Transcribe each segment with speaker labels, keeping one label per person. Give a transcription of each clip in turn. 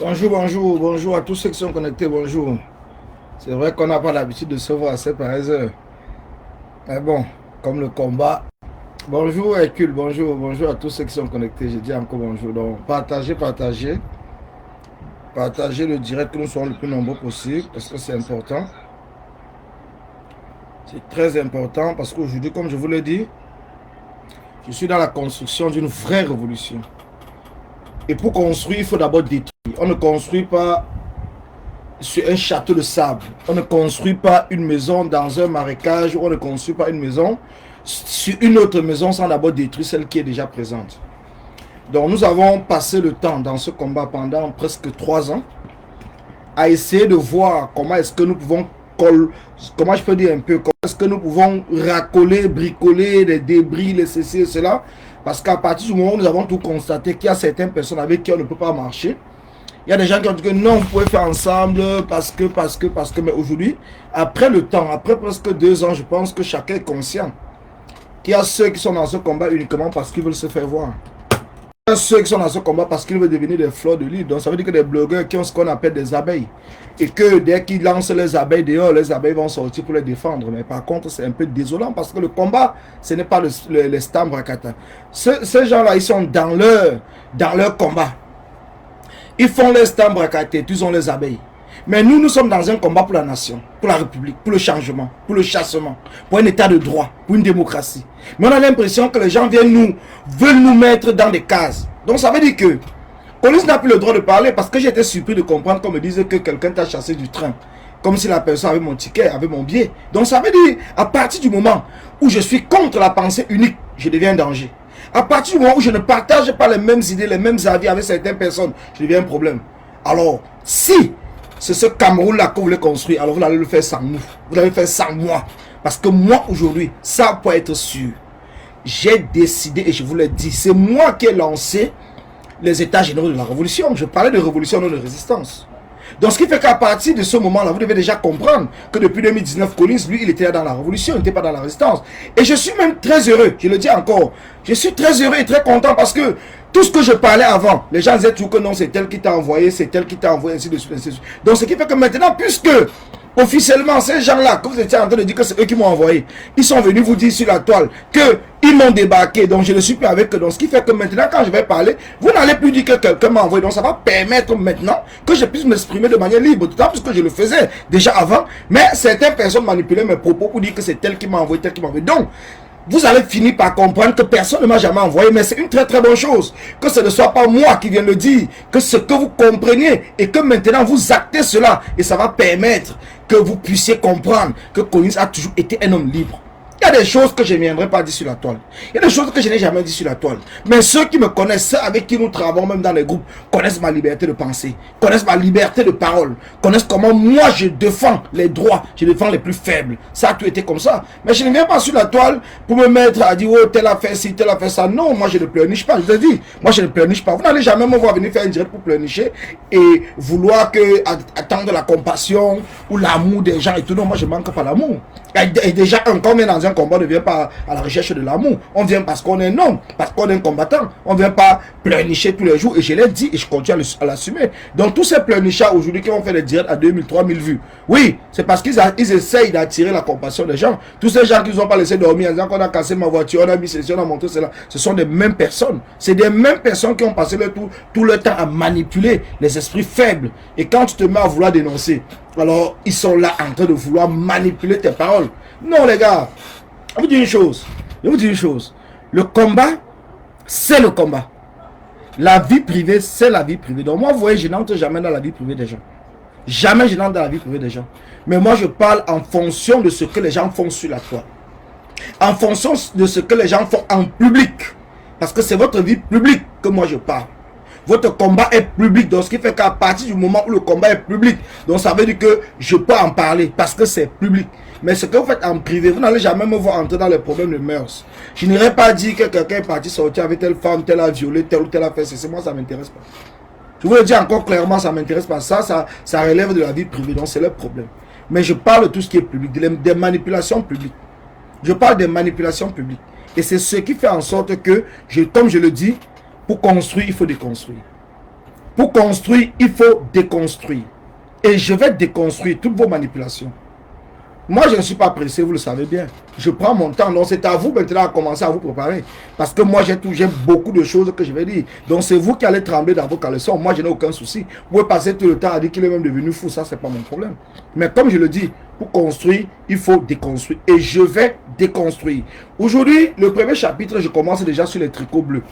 Speaker 1: Bonjour, bonjour, bonjour à tous ceux qui sont connectés, bonjour. C'est vrai qu'on n'a pas l'habitude de se voir à ces pareilles heures. Mais bon, comme le combat. Bonjour Hercule, bonjour, bonjour à tous ceux qui sont connectés. Je dis encore bonjour. Donc, partagez le direct que nous soyons le plus nombreux possible parce que c'est important. C'est très important parce qu'aujourd'hui, comme je vous l'ai dit, je suis dans la construction d'une vraie révolution. Et pour construire, il faut d'abord détruire. On ne construit pas sur un château de sable. On ne construit pas une maison dans un marécage, on ne construit pas une maison sur une autre maison sans d'abord détruire celle qui est déjà présente. Donc nous avons passé le temps dans ce combat pendant presque 3 ans à essayer de voir comment est-ce que nous pouvons comment je peux dire un peu, comment est-ce que nous pouvons racoler, bricoler les débris, les ceci et cela, parce qu'à partir du moment où nous avons tout constaté qu'il y a certaines personnes avec qui on ne peut pas marcher. Il y a des gens qui ont dit que non, vous pouvez faire ensemble parce que, mais aujourd'hui, après le temps, après presque 2 ans, je pense que chacun est conscient qu'il y a ceux qui sont dans ce combat uniquement parce qu'ils veulent se faire voir. Il y a ceux qui sont dans ce combat parce qu'ils veulent devenir des fleurs de lis. Donc ça veut dire que des blogueurs qui ont ce qu'on appelle des abeilles. Et que dès qu'ils lancent les abeilles dehors, les abeilles vont sortir pour les défendre. Mais par contre, c'est un peu désolant parce que le combat, ce n'est pas les Stambrakata. Ces gens-là, ils sont dans leur combat. Ils font les Stambrakata, ils ont les abeilles. Mais nous, nous sommes dans un combat pour la nation, pour la République, pour le changement, pour le chassement, pour un état de droit, pour une démocratie. Mais on a l'impression que les gens veulent nous mettre dans des cases. Donc ça veut dire que police n'a plus le droit de parler parce que j'étais surpris de comprendre qu'on me disait que quelqu'un t'a chassé du train. Comme si la personne avait mon ticket, avait mon billet. Donc ça veut dire, à partir du moment où je suis contre la pensée unique, je deviens un danger. À partir du moment où je ne partage pas les mêmes idées, les mêmes avis avec certaines personnes, je deviens un problème. Alors, si c'est ce Cameroun-là que vous voulez construire, alors vous allez le faire sans nous. Vous allez le faire sans moi. Parce que moi, aujourd'hui, ça peut être sûr. J'ai décidé, et je vous l'ai dit, c'est moi qui ai lancé les états généraux de la révolution. Je parlais de révolution, non de résistance. Donc ce qui fait qu'à partir de ce moment-là, vous devez déjà comprendre que depuis 2019, Collins, lui, il était dans la révolution, il n'était pas dans la résistance. Et je suis même très heureux, je le dis encore, je suis très heureux et très content parce que tout ce que je parlais avant, les gens disaient toujours que non, c'est tel qui t'a envoyé, c'est tel qui t'a envoyé, ainsi de suite, ainsi de suite. Donc ce qui fait que maintenant, puisque officiellement, ces gens-là, que vous étiez en train de dire que c'est eux qui m'ont envoyé, ils sont venus vous dire sur la toile qu'ils m'ont débarqué, donc je ne suis plus avec eux. Donc ce qui fait que maintenant, quand je vais parler, vous n'allez plus dire que quelqu'un m'a envoyé. Donc ça va permettre maintenant que je puisse m'exprimer de manière libre, d'autant plus que je le faisais déjà avant. Mais certaines personnes manipulaient mes propos pour dire que c'est tel qui m'a envoyé, tel qui m'a envoyé. Donc, vous allez finir par comprendre que personne ne m'a jamais envoyé, mais c'est une très très bonne chose que ce ne soit pas moi qui viens le dire, que ce que vous compreniez et que maintenant vous actez cela et ça va permettre que vous puissiez comprendre que Collins a toujours été un homme libre. Il y a des choses que je ne viendrai pas dire sur la toile. Il y a des choses que je n'ai jamais dit sur la toile. Mais ceux qui me connaissent, ceux avec qui nous travaillons même dans les groupes, connaissent ma liberté de penser, connaissent ma liberté de parole, connaissent comment moi je défends les droits, je défends les plus faibles. Ça a tout été comme ça. Mais je ne viens pas sur la toile pour me mettre à dire, oh, tel a fait ci, tel a fait ça. Non, moi je ne pleurniche pas. Je te dis, moi je ne pleurniche pas. Vous n'allez jamais me voir venir faire un direct pour pleurnicher et vouloir attendre la compassion ou l'amour des gens et tout. Non, moi je manque pas l'amour. Et déjà, quand on vient dans un combat, on ne vient pas à la recherche de l'amour. On vient parce qu'on est un homme, parce qu'on est un combattant. On ne vient pas pleurnicher tous les jours. Et je l'ai dit et je continue à l'assumer. Donc, tous ces pleurnichards aujourd'hui qui vont faire des directs à 2000, 3000 vues, oui, c'est parce qu'ils essayent d'attirer la compassion des gens. Tous ces gens qui ne nous ont pas laissé dormir en disant qu'on a cassé ma voiture, on a mis ceci, on a monté cela. Ce sont des mêmes personnes. C'est des mêmes personnes qui ont passé tout le temps à manipuler les esprits faibles. Et quand tu te mets à vouloir dénoncer, alors ils sont là en train de vouloir manipuler tes paroles. Non les gars, je vous dis une chose. Je vous dis une chose. Le combat, c'est le combat. La vie privée, c'est la vie privée. Donc moi, vous voyez, je n'entre jamais dans la vie privée des gens. Jamais je n'entre dans la vie privée des gens. Mais moi, je parle en fonction de ce que les gens font sur la toile. En fonction de ce que les gens font en public. Parce que c'est votre vie publique que moi je parle. Votre combat est public, donc ce qui fait qu'à partir du moment où le combat est public, donc ça veut dire que je peux en parler parce que c'est public. Mais ce que vous faites en privé, vous n'allez jamais me voir entrer dans les problèmes de mœurs. Je n'irai pas dire que quelqu'un est parti sortir avec telle femme, telle a violé, telle ou telle a fait ceci. Moi, ça ne m'intéresse pas. Je vous le dis encore clairement, ça ne m'intéresse pas. Ça relève de la vie privée, donc c'est le problème. Mais je parle de tout ce qui est public, des manipulations publiques. Je parle des manipulations publiques. Et c'est ce qui fait en sorte que, comme je le dis, pour construire, il faut déconstruire. Pour construire, il faut déconstruire. Et je vais déconstruire toutes vos manipulations. Moi, je ne suis pas pressé, vous le savez bien. Je prends mon temps. Donc, c'est à vous maintenant à commencer à vous préparer. Parce que moi, j'ai beaucoup de choses que je vais dire. Donc, c'est vous qui allez trembler dans vos caleçons. Moi, je n'ai aucun souci. Vous pouvez passer tout le temps à dire qu'il est même devenu fou. Ça, c'est pas mon problème. Mais comme je le dis, pour construire, il faut déconstruire. Et je vais déconstruire. Aujourd'hui, le premier chapitre, je commence déjà sur les tricots bleus.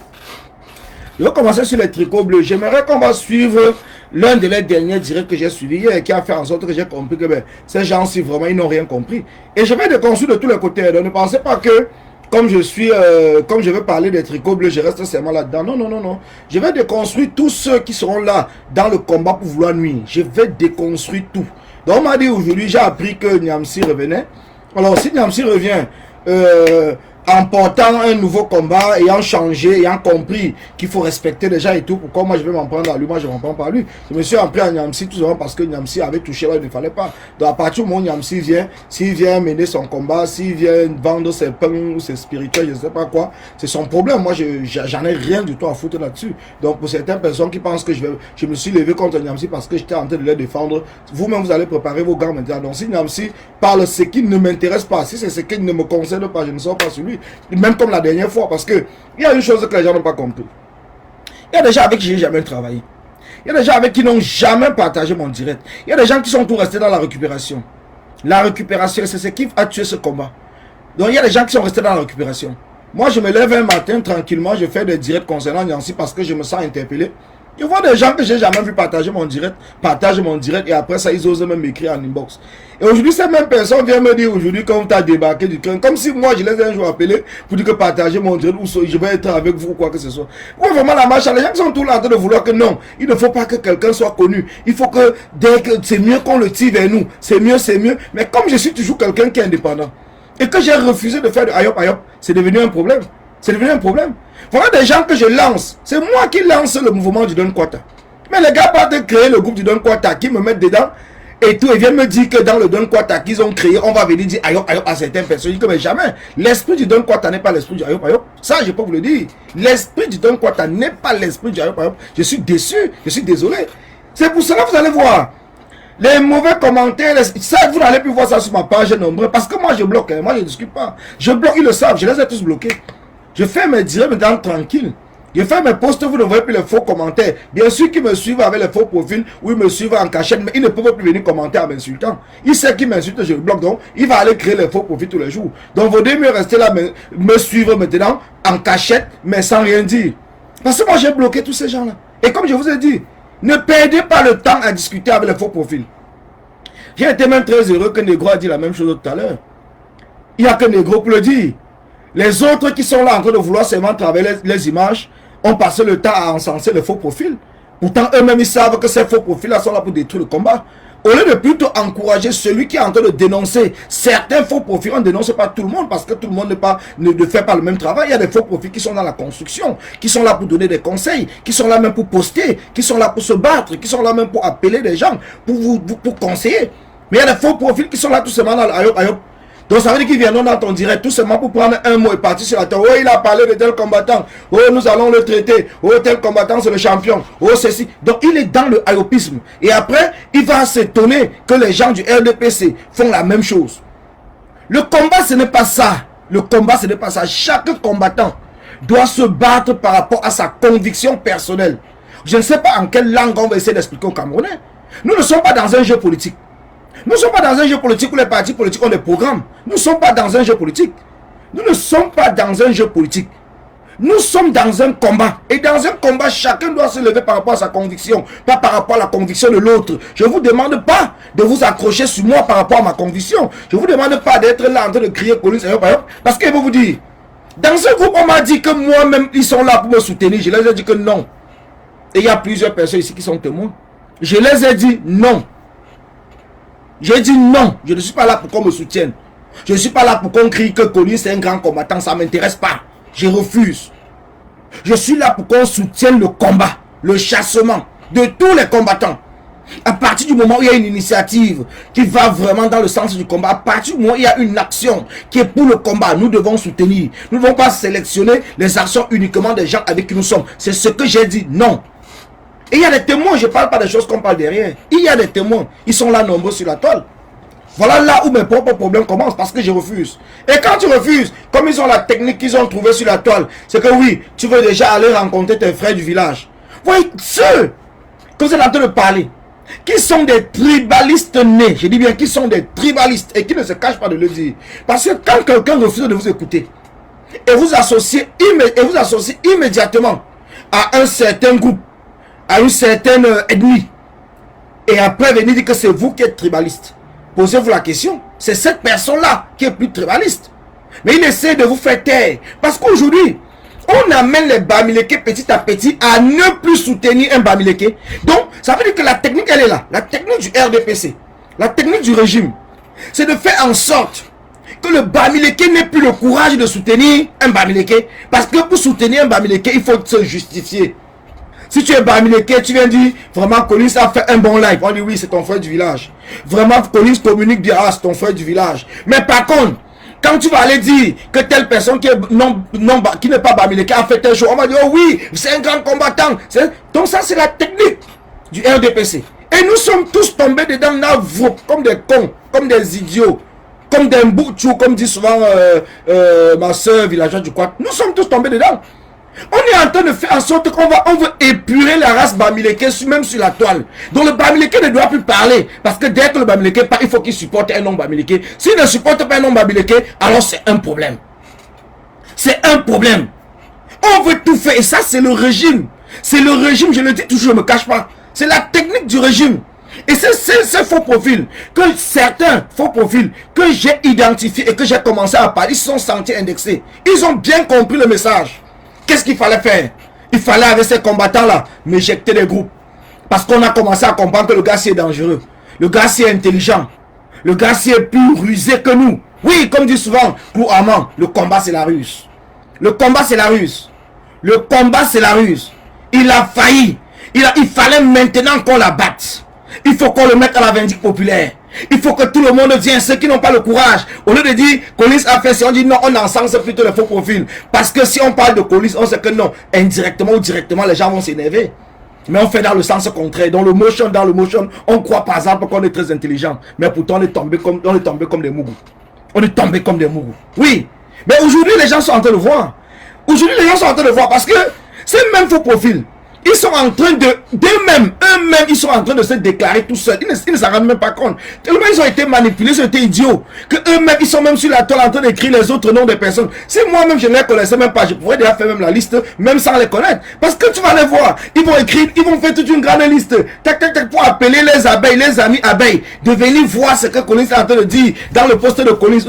Speaker 1: Je vais commencer sur les tricots bleus. J'aimerais qu'on va suivre l'un de les derniers directs que j'ai suivi hier et qui a fait en sorte que j'ai compris que ces gens-ci, vraiment, ils n'ont rien compris. Et je vais déconstruire de tous les côtés. Donc, ne pensez pas que, comme je vais parler des tricots bleus, je reste seulement là-dedans. Non, non, non, non. Je vais déconstruire tous ceux qui seront là dans le combat pour vouloir nuire. Je vais déconstruire tout. Donc, on m'a dit aujourd'hui, j'ai appris que Niamsi revenait. Alors, si Niamsi revient, en portant un nouveau combat, ayant changé, ayant compris qu'il faut respecter les gens et tout, pourquoi moi je vais m'en prendre à lui, moi je ne m'en prends pas à lui. Je me suis appris à Niamsi tout simplement parce que Niamsi avait touché là où il ne fallait pas. Donc à partir du moment où Niamsi vient, s'il vient mener son combat, s'il vient vendre ses pains ou ses spirituels, je ne sais pas quoi, c'est son problème. Moi j'en ai rien du tout à foutre là-dessus. Donc pour certaines personnes qui pensent que je me suis levé contre Niamsi parce que j'étais en train de les défendre, vous-même vous allez préparer vos gants maintenant. Donc si Niamsi parle ce qui ne m'intéresse pas, si c'est ce qui ne me concerne pas, je ne sors pas sur lui. Même comme la dernière fois, parce que il y a une chose que les gens n'ont pas compris. Il y a des gens avec qui j'ai jamais travaillé. Il y a des gens avec qui n'ont jamais partagé mon direct. Il y a des gens qui sont tout restés dans la récupération. La récupération, c'est ce qui a tué ce combat. Donc il y a des gens qui sont restés dans la récupération. Moi, je me lève un matin tranquillement, je fais des directs concernant Niamsi parce que je me sens interpellé. Je vois des gens que j'ai jamais vu partager mon direct, et après ça, ils osent même m'écrire en inbox. Et aujourd'hui, ces mêmes personnes viennent me dire aujourd'hui quand tu as débarqué du train, comme si moi je les ai un jour appelés pour dire que partager mon direct ou je vais être avec vous ou quoi que ce soit. Oui, vraiment la marche, les gens qui sont tout là en train de vouloir que non, il ne faut pas que quelqu'un soit connu. Il faut que dès que c'est mieux qu'on le tire vers nous, c'est mieux. Mais comme je suis toujours quelqu'un qui est indépendant et que j'ai refusé de faire de ayop, c'est devenu un problème. C'est devenu un problème. Voilà des gens que je lance. C'est moi qui lance le mouvement du Don Kwata. Mais les gars partent de créer le groupe du Don Kwata qui me mettent dedans et tout. Ils viennent me dire que dans le Don Kwata qu'ils ont créé, on va venir dire ayop à certaines personnes. Je dis que mais jamais. L'esprit du Don Kwata n'est pas l'esprit du ayop. Ça, je peux vous le dire. L'esprit du Don Kwata n'est pas l'esprit du ayop. Je suis déçu. Je suis désolé. C'est pour cela que vous allez voir. Les mauvais commentaires, ça, vous n'allez plus voir ça sur ma page nombreux. Parce que moi, je bloque. Moi, je ne discute pas. Je bloque, ils le savent. Je les ai tous bloqués. Je fais mes directs maintenant tranquille. Je fais mes posts, vous ne voyez plus les faux commentaires. Bien sûr qu'ils me suivent avec les faux profils ou ils me suivent en cachette, mais ils ne peuvent plus venir commenter en m'insultant. Il sait qu'il m'insulte, je le bloque, donc il va aller créer les faux profils tous les jours. Donc vaut mieux rester là, me suivre maintenant en cachette, mais sans rien dire. Parce que moi j'ai bloqué tous ces gens-là. Et comme je vous ai dit, ne perdez pas le temps à discuter avec les faux profils. J'ai été même très heureux que Negro a dit la même chose tout à l'heure. Il n'y a que Negro pour le dire. Les autres qui sont là en train de vouloir seulement travailler les images ont passé le temps à encenser les faux profils. Pourtant, eux-mêmes, ils savent que ces faux profils-là sont là pour détruire le combat. Au lieu de plutôt encourager celui qui est en train de dénoncer certains faux profils, on ne dénonce pas tout le monde parce que tout le monde ne fait pas le même travail. Il y a des faux profils qui sont dans la construction, qui sont là pour donner des conseils, qui sont là même pour poster, qui sont là pour se battre, qui sont là même pour appeler des gens, pour conseiller. Mais il y a des faux profils qui sont là tout simplement dans le donc ça veut dire qu'ils viendront dans ton direct tout simplement pour prendre un mot et partir sur la terre. Oh, il a parlé de tel combattant. Oh, nous allons le traiter. Oh, tel combattant c'est le champion. Oh, ceci. Donc il est dans le ayopisme. Et après, il va s'étonner que les gens du RDPC font la même chose. Le combat, ce n'est pas ça. Le combat, ce n'est pas ça. Chaque combattant doit se battre par rapport à sa conviction personnelle. Je ne sais pas en quelle langue on va essayer d'expliquer aux Camerounais. Nous ne sommes pas dans un jeu politique. Nous ne sommes pas dans un jeu politique où les partis politiques ont des programmes. Nous ne sommes pas dans un jeu politique. Nous ne sommes pas dans un jeu politique. Nous sommes dans un combat. Et dans un combat, chacun doit se lever par rapport à sa conviction, pas par rapport à la conviction de l'autre. Je ne vous demande pas de vous accrocher sur moi par rapport à ma conviction. Je ne vous demande pas d'être là en train de crier police, parce qu'ils vont vous dire, dans ce groupe, on m'a dit que moi-même, ils sont là pour me soutenir. Je les ai dit que non. Et il y a plusieurs personnes ici qui sont témoins. Je les ai dit non. J'ai dit non, je ne suis pas là pour qu'on me soutienne. Je ne suis pas là pour qu'on crie que Colis c'est un grand combattant, ça ne m'intéresse pas. Je refuse. Je suis là pour qu'on soutienne le combat, le chassement de tous les combattants. À partir du moment où il y a une initiative qui va vraiment dans le sens du combat, à partir du moment où il y a une action qui est pour le combat, nous devons soutenir. Nous ne devons pas sélectionner les actions uniquement des gens avec qui nous sommes. C'est ce que j'ai dit, non. Et il y a des témoins, je ne parle pas des choses qu'on parle derrière. Il y a des témoins, ils sont là nombreux sur la toile. Voilà là où mes propres problèmes commencent, parce que je refuse. Et quand tu refuses, comme ils ont la technique qu'ils ont trouvée sur la toile, c'est que oui, tu veux déjà aller rencontrer tes frères du village. Voyez, ceux que vous êtes en train de parler, qui sont des tribalistes nés, je dis bien qui sont des tribalistes et qui ne se cachent pas de le dire. Parce que quand quelqu'un refuse de vous écouter, et vous associez immédiatement à un certain groupe, à une certaine ethnie, et après venir dire que c'est vous qui êtes tribaliste, posez-vous la question, c'est cette personne-là qui est plus tribaliste. Mais il essaie de vous faire taire. Parce qu'aujourd'hui, on amène les Bamileke petit à petit à ne plus soutenir un Bamileke. Donc, ça veut dire que la technique, elle est là. La technique du RDPC, la technique du régime, c'est de faire en sorte que le Bamileke n'ait plus le courage de soutenir un Bamileke. Parce que pour soutenir un Bamileke, il faut se justifier. Si tu es Bamileke, tu viens dire, vraiment, Collins a fait un bon live. On dit, oui, c'est ton frère du village. Vraiment, Collins communique bien, ah, c'est ton frère du village. Mais par contre, quand tu vas aller dire que telle personne qui n'est pas Bamileke a fait un show, on va dire, oh oui, c'est un grand combattant. Donc ça, c'est la technique du RDPC. Et nous sommes tous tombés dedans, comme des cons, comme des idiots, comme des mbouchous, comme dit souvent ma soeur villageoise du Quat. Nous sommes tous tombés dedans. On est en train de faire en sorte qu'on veut épurer la race Bamileke, même sur la toile. Donc le Bamileke ne doit plus parler. Parce que dès que le Bamileke parle, il faut qu'il supporte un nom Bamileke. S'il ne supporte pas un nom Bamileke, alors c'est un problème. C'est un problème. On veut tout faire. Et ça, c'est le régime. C'est le régime, je le dis toujours, je ne me cache pas. C'est la technique du régime. Et c'est ces faux profils, que certains faux profils que j'ai identifiés et que j'ai commencé à parler, ils se sont sentis indexés. Ils ont bien compris le message. Qu'est-ce qu'il fallait faire? Il fallait avec ces combattants-là m'éjecter des groupes. Parce qu'on a commencé à comprendre que le gars c'est dangereux. Le gars c'est intelligent. Le gars c'est plus rusé que nous. Oui, comme dit souvent pour Armand, le combat c'est la ruse. Le combat c'est la ruse. Le combat c'est la ruse. Il a failli. Il fallait maintenant qu'on la batte. Il faut qu'on le mette à la vindicte populaire. Il faut que tout le monde vienne, ceux qui n'ont pas le courage. Au lieu de dire Collins a fait, si on dit non, on encense plutôt les faux profils. Parce que si on parle de Collins, on sait que non, indirectement ou directement, les gens vont s'énerver. Mais on fait dans le sens contraire. Dans le motion, on croit par exemple qu'on est très intelligent. Mais pourtant, on est tombé comme des mougous. On est tombé comme des mougous. Oui. Mais aujourd'hui, les gens sont en train de voir. Aujourd'hui, les gens sont en train de voir parce que ces mêmes faux profils, ils sont en train eux-mêmes, ils sont en train de se déclarer tout seuls. Ils ne s'en rendent même pas compte. Tellement ils ont été manipulés, ils ont été idiots. Que eux-mêmes, ils sont même sur la toile en train d'écrire les autres noms des personnes. Si moi-même, je ne les connaissais même pas, je pourrais déjà faire même la liste, même sans les connaître. Parce que tu vas les voir. Ils vont écrire, ils vont faire toute une grande liste. Tac, tac, tac, pour appeler les abeilles, les amis abeilles, de venir voir ce que Collins est en train de dire dans le poste de Collins.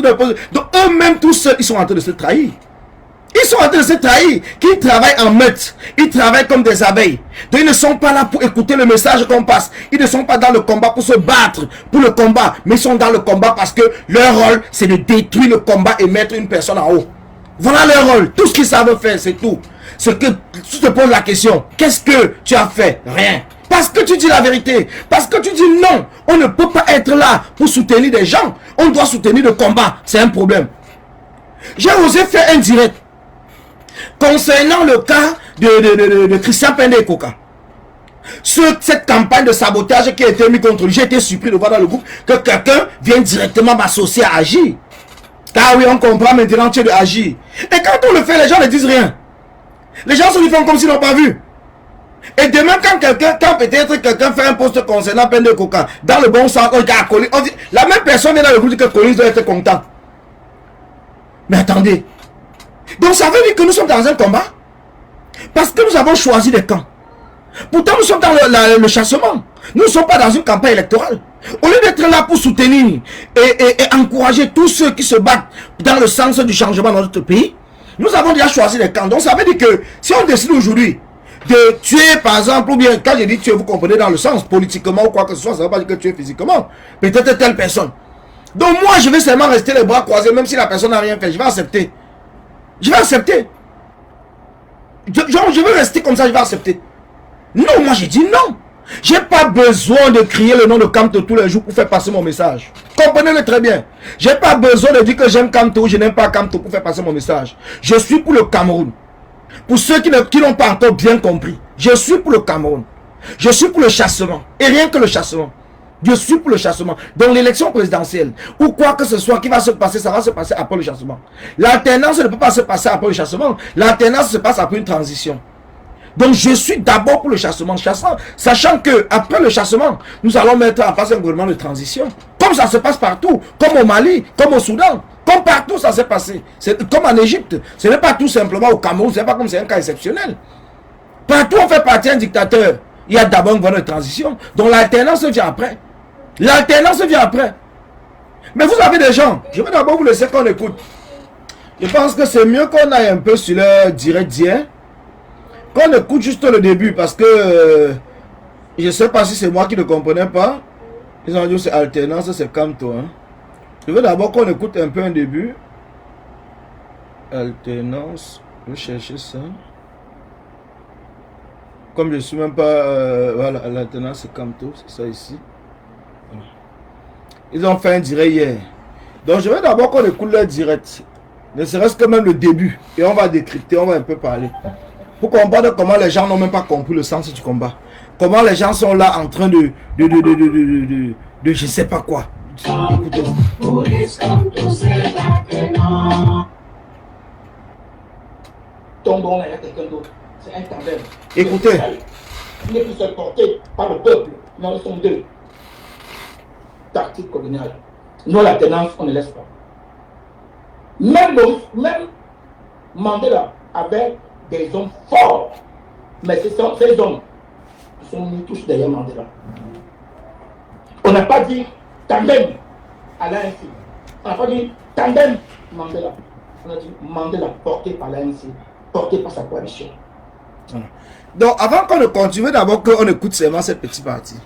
Speaker 1: Donc eux-mêmes, tous seuls, ils sont en train de se trahir. Ils sont en train de se trahir, qu'ils travaillent en meute, ils travaillent comme des abeilles. Donc ils ne sont pas là pour écouter le message qu'on passe. Ils ne sont pas dans le combat pour se battre pour le combat, mais ils sont dans le combat parce que leur rôle, c'est de détruire le combat et mettre une personne en haut. Voilà leur rôle, tout ce qu'ils savent faire, c'est tout. Ce que tu te poses la question, qu'est-ce que tu as fait? Rien. Parce que tu dis la vérité, parce que tu dis non, on ne peut pas être là pour soutenir des gens, on doit soutenir le combat, c'est un problème. J'ai osé faire un direct concernant le cas de Christian Pende Koka. Sur cette campagne de sabotage qui a été mise contre lui, j'ai été surpris de voir dans le groupe que quelqu'un vient directement m'associer à Agir. Car oui, on comprend maintenant tu es de Agir. Et quand on le fait, les gens ne disent rien. Les gens se font comme s'ils n'ont pas vu. Et demain, quand peut-être quelqu'un fait un post concernant Pende Koka, dans le bon sens, on dit, la même personne est dans le groupe que Collins doit être content. Mais attendez. Donc ça veut dire que nous sommes dans un combat. Parce que nous avons choisi des camps. Pourtant nous sommes dans le chassement. Nous ne sommes pas dans une campagne électorale. Au lieu d'être là pour soutenir et encourager tous ceux qui se battent dans le sens du changement dans notre pays, nous avons déjà choisi des camps. Donc ça veut dire que si on décide aujourd'hui de tuer par exemple, ou bien quand je dis tuer, vous comprenez dans le sens politiquement ou quoi que ce soit, ça ne veut pas dire que tuer physiquement. Peut-être telle personne. Donc moi je vais seulement rester les bras croisés même si la personne n'a rien fait. Je vais accepter. Je vais accepter. Je veux rester comme ça, je vais accepter. Non, moi j'ai dit non. J'ai pas besoin de crier le nom de Kamto tous les jours pour faire passer mon message. Comprenez-le très bien. J'ai pas besoin de dire que j'aime Kamto ou je n'aime pas Kamto pour faire passer mon message. Je suis pour le Cameroun. Pour ceux qui n'ont pas encore bien compris, je suis pour le Cameroun. Je suis pour le chassement. Et rien que le chassement. Je suis pour le chassement. Donc l'élection présidentielle, ou quoi que ce soit qui va se passer, ça va se passer après le chassement. L'alternance ne peut pas se passer après le chassement. L'alternance se passe après une transition. Donc je suis d'abord pour le chassement, sachant que après le chassement, nous allons mettre en place un gouvernement de transition. Comme ça se passe partout, comme au Mali, comme au Soudan, comme partout ça s'est passé. C'est comme en Égypte. Ce n'est pas tout simplement au Cameroun, ce n'est pas comme c'est un cas exceptionnel. Partout on fait partie d'un dictateur. Il y a d'abord un gouvernement de transition. Donc l'alternance vient après. L'alternance vient après. Mais vous avez des gens, je vais d'abord vous laisser qu'on écoute. Je pense que c'est mieux qu'on aille un peu sur leur direct d'hier. Qu'on écoute juste le début parce que je ne sais pas si c'est moi qui ne comprenais pas. Ils ont dit c'est alternance, c'est comme toi. Hein. Je veux d'abord qu'on écoute un peu un début. Alternance, je vais chercher ça. Comme je ne suis même pas... voilà, l'alternance c'est comme toi, c'est ça ici. Voilà. Ils ont fait un direct hier. Donc je veux d'abord qu'on écoute leur direct. Ne serait-ce que même le début. Et on va décrypter, on va un peu parler. Pour comprendre comment les gens n'ont même pas compris le sens du combat. Comment les gens sont là en train de je sais pas quoi. Écoutez.
Speaker 2: Tombons là, il y a quelqu'un d'autre. C'est un tandem.
Speaker 1: Écoutez.
Speaker 2: Il n'est plus seul porté par le peuple. Non, ils sont deux. Tactique coloniale. Nous, la tenance, on ne laisse pas. Même Mandela avait des hommes forts. Mais ces hommes sont mis tous derrière Mandela. On n'a pas dit tandem à l'ANC. On n'a pas dit tandem Mandela. On a dit Mandela porté par l'ANC, porté par sa coalition.
Speaker 1: Donc avant qu'on ne continue, d'abord qu'on écoute seulement cette petite partie.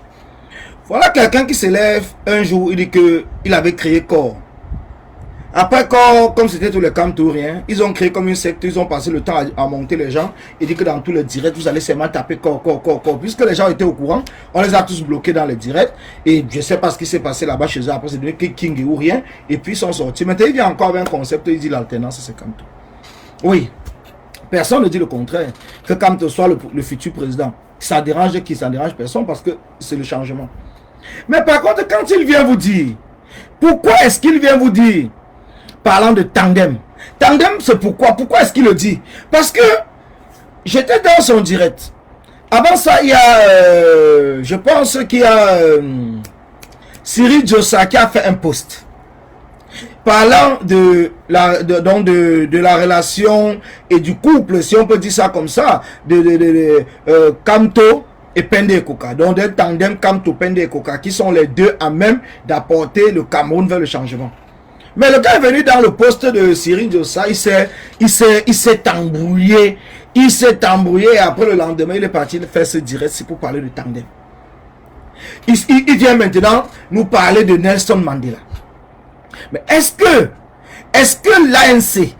Speaker 1: Voilà quelqu'un qui se lève un jour, il dit qu'il avait créé corps. Après, comme c'était tous les Camtouriens, ils ont créé comme une secte, ils ont passé le temps à monter les gens. Il dit que dans tous les directs, vous allez seulement taper corps. Puisque les gens étaient au courant, on les a tous bloqués dans les directs. Et je ne sais pas ce qui s'est passé là-bas chez eux. Après, c'est devenu King ou rien. Et puis, ils sont sortis. Maintenant, il vient encore avec un concept, il dit l'alternance, c'est Kamto. Oui. Personne ne dit le contraire. Que Kamto soit le futur président. Ça dérange qui? Ça dérange personne parce que c'est le changement. Mais par contre, quand il vient vous dire, pourquoi est-ce qu'il vient vous dire parlant de tandem. Tandem, c'est pourquoi? Pourquoi est-ce qu'il le dit? Parce que j'étais dans son direct. Avant ça, il y a, je pense qu'il y a Cyril Djossa qui a fait un post parlant de la relation et du couple, si on peut dire ça comme ça, de Kamto et Pende Koka. Donc des tandem Kamto Pende Koka qui sont les deux à même d'apporter le Cameroun vers le changement. Mais le gars est venu dans le poste de Cyril Djossa, il s'est embrouillé. Il s'est embrouillé et après le lendemain, il est parti faire ce direct, c'est pour parler de tandem. Il vient maintenant nous parler de Nelson Mandela. Mais est-ce que l'ANC,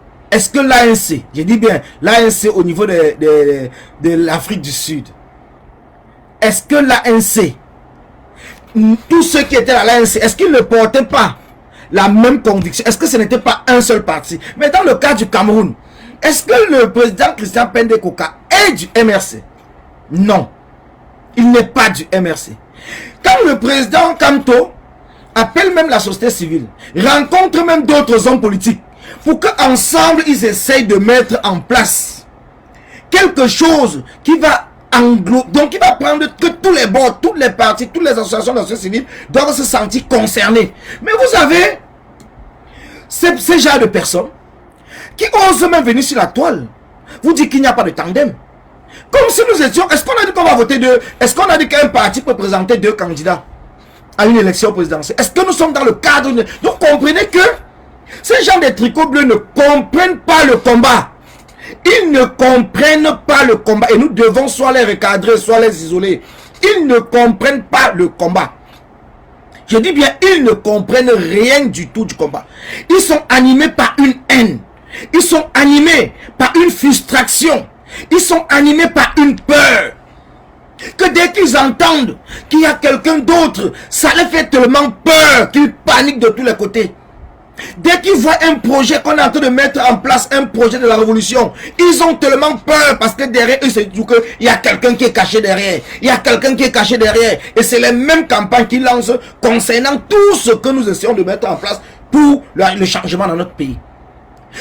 Speaker 1: je dis bien l'ANC au niveau de l'Afrique du Sud, est-ce que l'ANC, tous ceux qui étaient à l'ANC, est-ce qu'ils ne portaient pas la même conviction? Est-ce que ce n'était pas un seul parti? Mais dans le cas du Cameroun, est-ce que le président Christian Pende Koka est du MRC? Non. Il n'est pas du MRC. Quand le président Kamto appelle même la société civile, rencontre même d'autres hommes politiques, pour qu'ensemble ils essayent de mettre en place quelque chose qui va englober, donc il va prendre que tous les bords, toutes les partis, toutes les associations de la société civile doivent se sentir concernés. Mais vous avez ces genres de personnes qui osent même venir sur la toile, vous dites qu'il n'y a pas de tandem. Comme si nous étions, est-ce qu'on a dit qu'on va voter deux? Est-ce qu'on a dit qu'un parti peut présenter deux candidats à une élection présidentielle? Est-ce que nous sommes dans le cadre de... Donc comprenez que ces gens des tricots bleus ne comprennent pas le combat. Ils ne comprennent pas le combat. Et nous devons soit les recadrer, soit les isoler. Ils ne comprennent pas le combat. Je dis bien, ils ne comprennent rien du tout du combat. Ils sont animés par une haine. Ils sont animés par une frustration. Ils sont animés par une peur. Que dès qu'ils entendent qu'il y a quelqu'un d'autre, ça les fait tellement peur qu'ils paniquent de tous les côtés. Dès qu'ils voient un projet qu'on est en train de mettre en place, un projet de la révolution, ils ont tellement peur parce que derrière eux, c'est qu'il y a quelqu'un qui est caché derrière. Il y a quelqu'un qui est caché derrière. Et c'est les mêmes campagnes qu'ils lancent concernant tout ce que nous essayons de mettre en place pour le changement dans notre pays.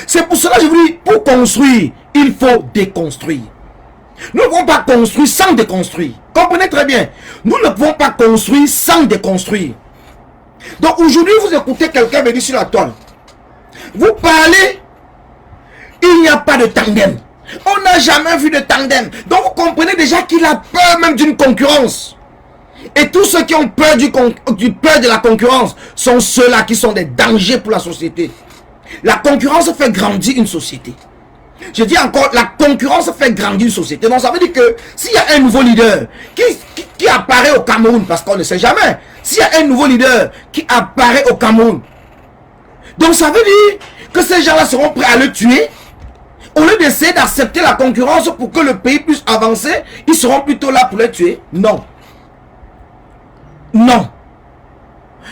Speaker 1: C'est pour cela que je vous dis, pour construire, il faut déconstruire. Nous ne pouvons pas construire sans déconstruire. Comprenez très bien. Nous ne pouvons pas construire sans déconstruire. Donc aujourd'hui, vous écoutez quelqu'un venir sur la toile. Vous parlez, il n'y a pas de tandem. On n'a jamais vu de tandem. Donc vous comprenez déjà qu'il a peur même d'une concurrence. Et tous ceux qui ont peur peur de la concurrence sont ceux-là qui sont des dangers pour la société. La concurrence fait grandir une société. Je dis encore, la concurrence fait grandir une société. Donc ça veut dire que s'il y a un nouveau leader qui apparaît au Cameroun, parce qu'on ne sait jamais, s'il y a un nouveau leader qui apparaît au Cameroun, donc ça veut dire que ces gens-là seront prêts à le tuer. Au lieu d'essayer d'accepter la concurrence pour que le pays puisse avancer, ils seront plutôt là pour le tuer. Non. Non.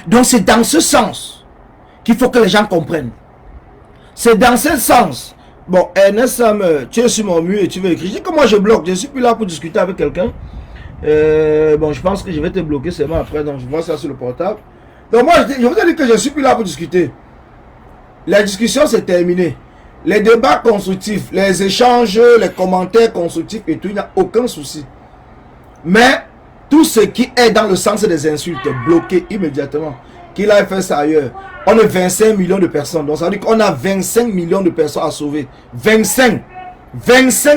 Speaker 1: Donc c'est dans ce sens qu'il faut que les gens comprennent. C'est dans ce sens. Bon, Ernest Sam, tu es sur mon mur et tu veux écrire. Je dis que moi je bloque, je suis plus là pour discuter avec quelqu'un. Bon, je pense que je vais te bloquer seulement après, donc je vois ça sur le portable. Donc moi, je vous ai dit que je suis plus là pour discuter. La discussion c'est terminé. Les débats constructifs, les échanges, les commentaires constructifs et tout, il n'y a aucun souci. Mais tout ce qui est dans le sens des insultes, bloqué immédiatement. Qu'il a fait ça ailleurs. On est 25 millions de personnes. Donc ça veut dire qu'on a 25 millions de personnes à sauver. 25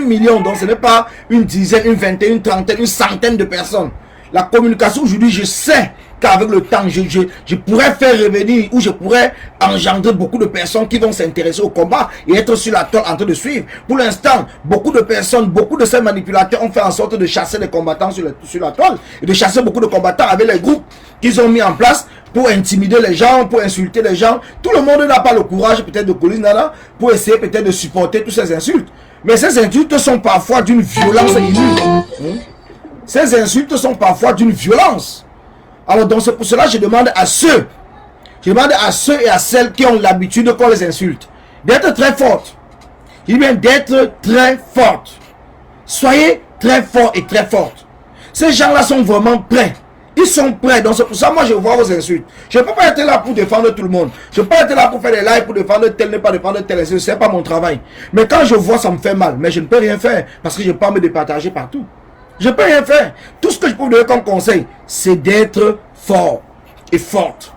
Speaker 1: millions. Donc ce n'est pas une dizaine, une vingtaine, une trentaine, une centaine de personnes. La communication aujourd'hui, je sais qu'avec le temps, je pourrais faire revenir ou je pourrais engendrer beaucoup de personnes qui vont s'intéresser au combat et être sur la toile en train de suivre. Pour l'instant, beaucoup de personnes, beaucoup de ces manipulateurs ont fait en sorte de chasser les combattants sur la toile et de chasser beaucoup de combattants avec les groupes qu'ils ont mis en place pour intimider les gens, pour insulter les gens. Tout le monde n'a pas le courage peut-être de Colin Nana pour essayer peut-être de supporter toutes ces insultes. Mais ces insultes sont parfois d'une violence inouïe. Ces insultes sont parfois d'une violence. Alors donc c'est pour cela que je demande à ceux et à celles qui ont l'habitude qu'on les insulte d'être très fortes. Je dis bien d'être très fortes. Soyez très forts et très fortes. Ces gens-là sont vraiment prêts. Ils sont prêts. Donc c'est pour ça que moi je vois vos insultes. Je ne peux pas être là pour défendre tout le monde. Je ne peux pas être là pour faire des lives pour défendre tel, ne pas défendre tel. Ce n'est pas mon travail. Mais quand je vois, ça me fait mal. Mais je ne peux rien faire parce que je n'ai pas me départager partout. Je ne peux rien faire. Tout ce que je peux vous donner comme conseil, c'est d'être fort et forte.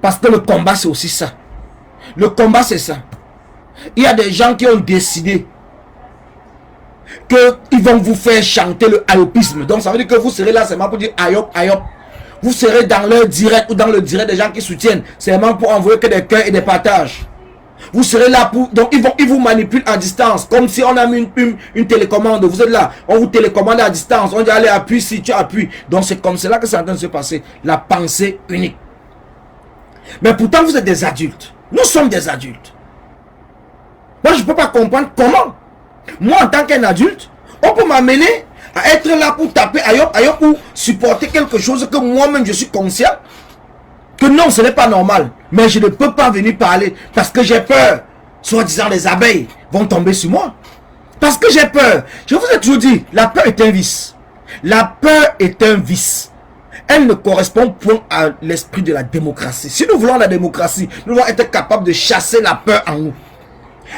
Speaker 1: Parce que le combat, c'est aussi ça. Le combat, c'est ça. Il y a des gens qui ont décidé qu'ils vont vous faire chanter le ayopisme. Donc, ça veut dire que vous serez là seulement pour dire ayop, ayop. Vous serez dans leur direct ou dans le direct des gens qui soutiennent. Seulement pour envoyer que des cœurs et des partages. Vous serez là pour... Donc ils vous manipulent à distance. Comme si on a mis une télécommande. Vous êtes là. On vous télécommande à distance. On dit allez appuie si tu appuies. Donc c'est comme cela que c'est en train de se passer. La pensée unique. Mais pourtant vous êtes des adultes. Nous sommes des adultes. Moi je ne peux pas comprendre comment. Moi en tant qu'un adulte, on peut m'amener à être là pour taper ailleurs pour supporter quelque chose que moi-même je suis conscient. Que non, ce n'est pas normal. Mais je ne peux pas venir parler parce que j'ai peur. Soi-disant, les abeilles vont tomber sur moi. Parce que j'ai peur. Je vous ai toujours dit, la peur est un vice. La peur est un vice. Elle ne correspond point à l'esprit de la démocratie. Si nous voulons la démocratie, nous devons être capables de chasser la peur en nous.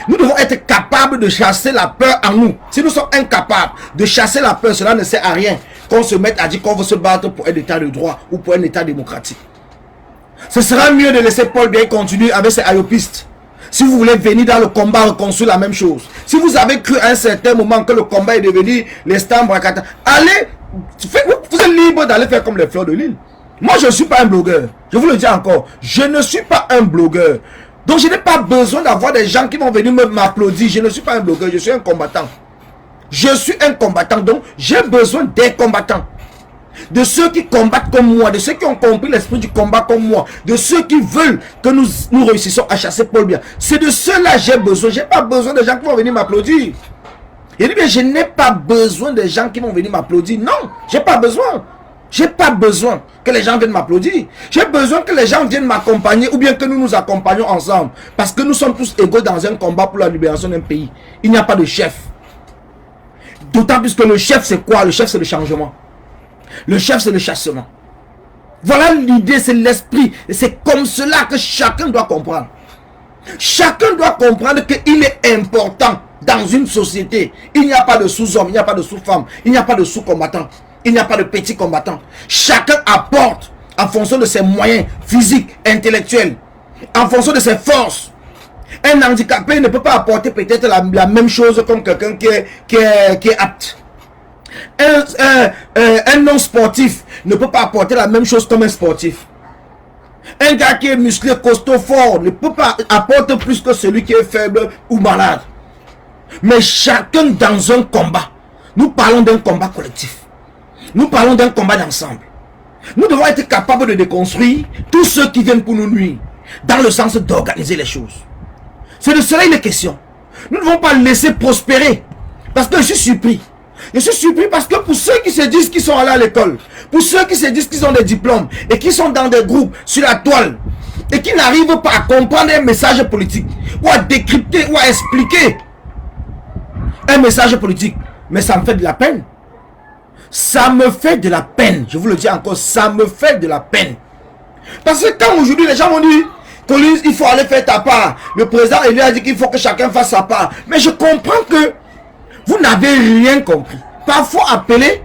Speaker 1: Nous devons être capables de chasser la peur en nous. Si nous sommes incapables de chasser la peur, cela ne sert à rien qu'on se mette à dire qu'on veut se battre pour un état de droit ou pour un état démocratique. Ce sera mieux de laisser Paul Biya continuer avec ses ayopistes. Si vous voulez venir dans le combat, reconstruire la même chose. Si vous avez cru à un certain moment que le combat est devenu l'estambre Brakata, allez, vous êtes libre d'aller faire comme les fleurs de l'île. Moi, je ne suis pas un blogueur. Je vous le dis encore, je ne suis pas un blogueur. Donc, je n'ai pas besoin d'avoir des gens qui vont venir m'applaudir. Je ne suis pas un blogueur, je suis un combattant. Je suis un combattant, donc j'ai besoin des combattants. De ceux qui combattent comme moi, de ceux qui ont compris l'esprit du combat comme moi, de ceux qui veulent que nous réussissons à chasser Paul Biya. C'est de ceux-là que j'ai besoin. Je n'ai pas besoin de gens qui vont venir m'applaudir. Il dit bien, je n'ai pas besoin de gens qui vont venir m'applaudir. Non, je n'ai pas besoin. J'ai pas besoin que les gens viennent m'applaudir. J'ai besoin que les gens viennent m'accompagner ou bien que nous nous accompagnions ensemble. Parce que nous sommes tous égaux dans un combat pour la libération d'un pays. Il n'y a pas de chef. D'autant plus que le chef, c'est quoi? Le chef, c'est le changement. Le chef, c'est le chassement. Voilà l'idée, c'est l'esprit. Et c'est comme cela que chacun doit comprendre. Chacun doit comprendre qu'il est important dans une société. Il n'y a pas de sous-homme, il n'y a pas de sous-femme, il n'y a pas de sous-combattant, il n'y a pas de petit combattant. Chacun apporte en fonction de ses moyens physiques, intellectuels, en fonction de ses forces. Un handicapé ne peut pas apporter peut-être la même chose comme quelqu'un qui est apte. Un non-sportif ne peut pas apporter la même chose comme un sportif. Un gars qui est musclé, costaud, fort ne peut pas apporter plus que celui qui est faible ou malade. Mais chacun dans un combat. Nous parlons d'un combat collectif. Nous parlons d'un combat d'ensemble. Nous devons être capables de déconstruire tous ceux qui viennent pour nous nuire, dans le sens d'organiser les choses. C'est de cela il est question. Nous ne devons pas laisser prospérer. Parce que je suis surpris. Je suis surpris parce que pour ceux qui se disent qu'ils sont allés à l'école, pour ceux qui se disent qu'ils ont des diplômes et qui sont dans des groupes sur la toile et qui n'arrivent pas à comprendre un message politique ou à décrypter ou à expliquer un message politique, mais ça me fait de la peine. Ça me fait de la peine. Je vous le dis encore, ça me fait de la peine. Parce que quand aujourd'hui les gens m'ont dit Collins, il faut aller faire ta part, le président lui a dit qu'il faut que chacun fasse sa part, mais je comprends que vous n'avez rien compris. Parfois appeler,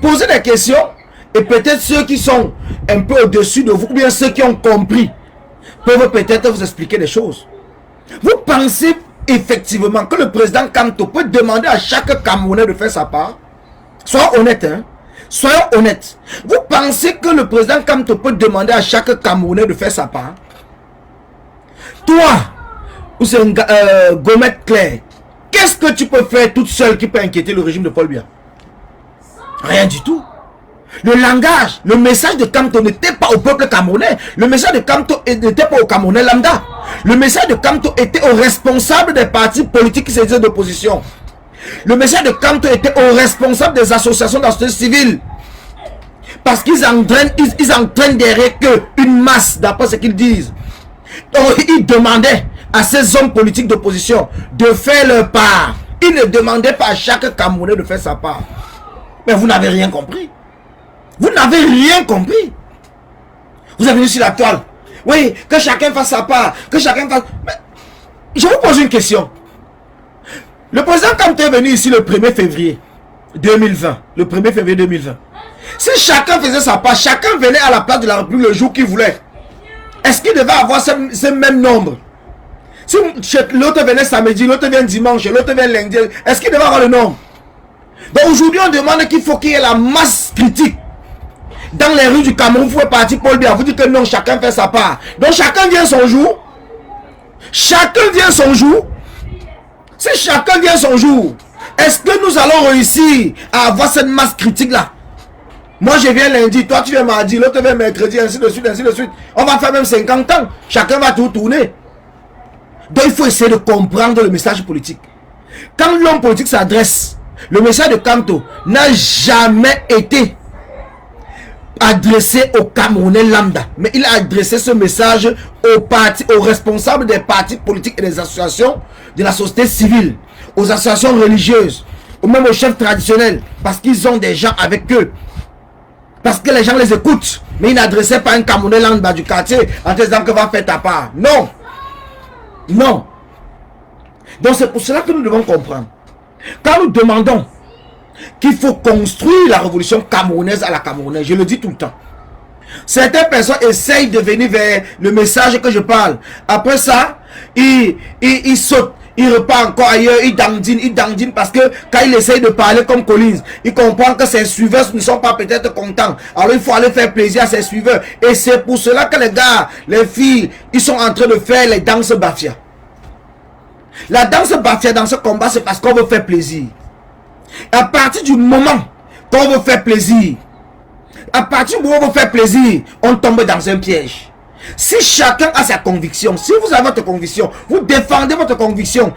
Speaker 1: poser des questions, et peut-être ceux qui sont un peu au-dessus de vous, ou bien ceux qui ont compris, peuvent peut-être vous expliquer des choses. Vous pensez effectivement que le président Kamto peut demander à chaque Camerounais de faire sa part? Soyons honnêtes, hein? Soyons honnêtes. Vous pensez que le président Kamto peut demander à chaque Camerounais de faire sa part? Toi, ou c'est Gomet Claire, qu'est-ce que tu peux faire toute seule qui peut inquiéter le régime de Paul Biya? Rien du tout. Le langage, le message de Kamto n'était pas au peuple camerounais. Le message de Kamto n'était pas au Camerounais lambda. Le message de Kamto était aux responsables des partis politiques qui se disaient d'opposition. Le message de Kamto était aux responsables des associations de la société civile. Parce qu'ils entraînent derrière qu'eux une masse, d'après ce qu'ils disent. Donc ils demandaient à ces hommes politiques d'opposition de faire leur part. Ils ne demandaient pas à chaque Camerounais de faire sa part. Mais vous n'avez rien compris. Vous n'avez rien compris. Vous avez vu sur la toile. Oui, que chacun fasse sa part. Que chacun fasse... Mais je vous pose une question. Le président Kamto est venu ici le 1er février 2020. Le 1er février 2020. Si chacun faisait sa part, chacun venait à la place de la République le jour qu'il voulait. Est-ce qu'il devait avoir ce même nombre? Si l'autre venait samedi, l'autre vient dimanche, l'autre vient lundi, est-ce qu'il devait avoir le nombre? Donc aujourd'hui, on demande qu'il faut qu'il y ait la masse critique. Dans les rues du Cameroun, vous pouvez partir Paul Biya. Vous dites que non, chacun fait sa part. Donc chacun vient son jour. Chacun vient son jour. Si chacun vient son jour, est-ce que nous allons réussir à avoir cette masse critique-là? Moi, je viens lundi, toi tu viens mardi, l'autre vient mercredi, ainsi de suite, ainsi de suite. On va faire même 50 ans. Chacun va tout tourner. Donc il faut essayer de comprendre le message politique. Quand l'homme politique s'adresse, le message de Kamto n'a jamais été adressé aux Camerounais lambda, mais il a adressé ce message aux responsables des partis politiques et des associations de la société civile, aux associations religieuses, ou même aux chefs traditionnels, parce qu'ils ont des gens avec eux, parce que les gens les écoutent. Mais il n'adressait pas un Camerounais lambda du quartier en disant que va faire ta part. Non, non. Donc c'est pour cela que nous devons comprendre. Quand nous demandons qu'il faut construire la révolution camerounaise à la camerounaise, je le dis tout le temps. Certaines personnes essayent de venir vers le message que je parle. Après ça, ils sautent, ils repartent encore ailleurs, ils dandinent parce que quand il essaye de parler comme Collins, il comprend que ses suiveurs ne sont pas peut-être contents. Alors il faut aller faire plaisir à ses suiveurs. Et c'est pour cela que les gars, les filles, ils sont en train de faire les danses bafia. La danse bafia dans ce combat, c'est parce qu'on veut faire plaisir. À partir du moment qu'on veut faire plaisir, à partir du moment où on veut faire plaisir, on tombe dans un piège. Si chacun a sa conviction, si vous avez votre conviction, vous défendez votre conviction.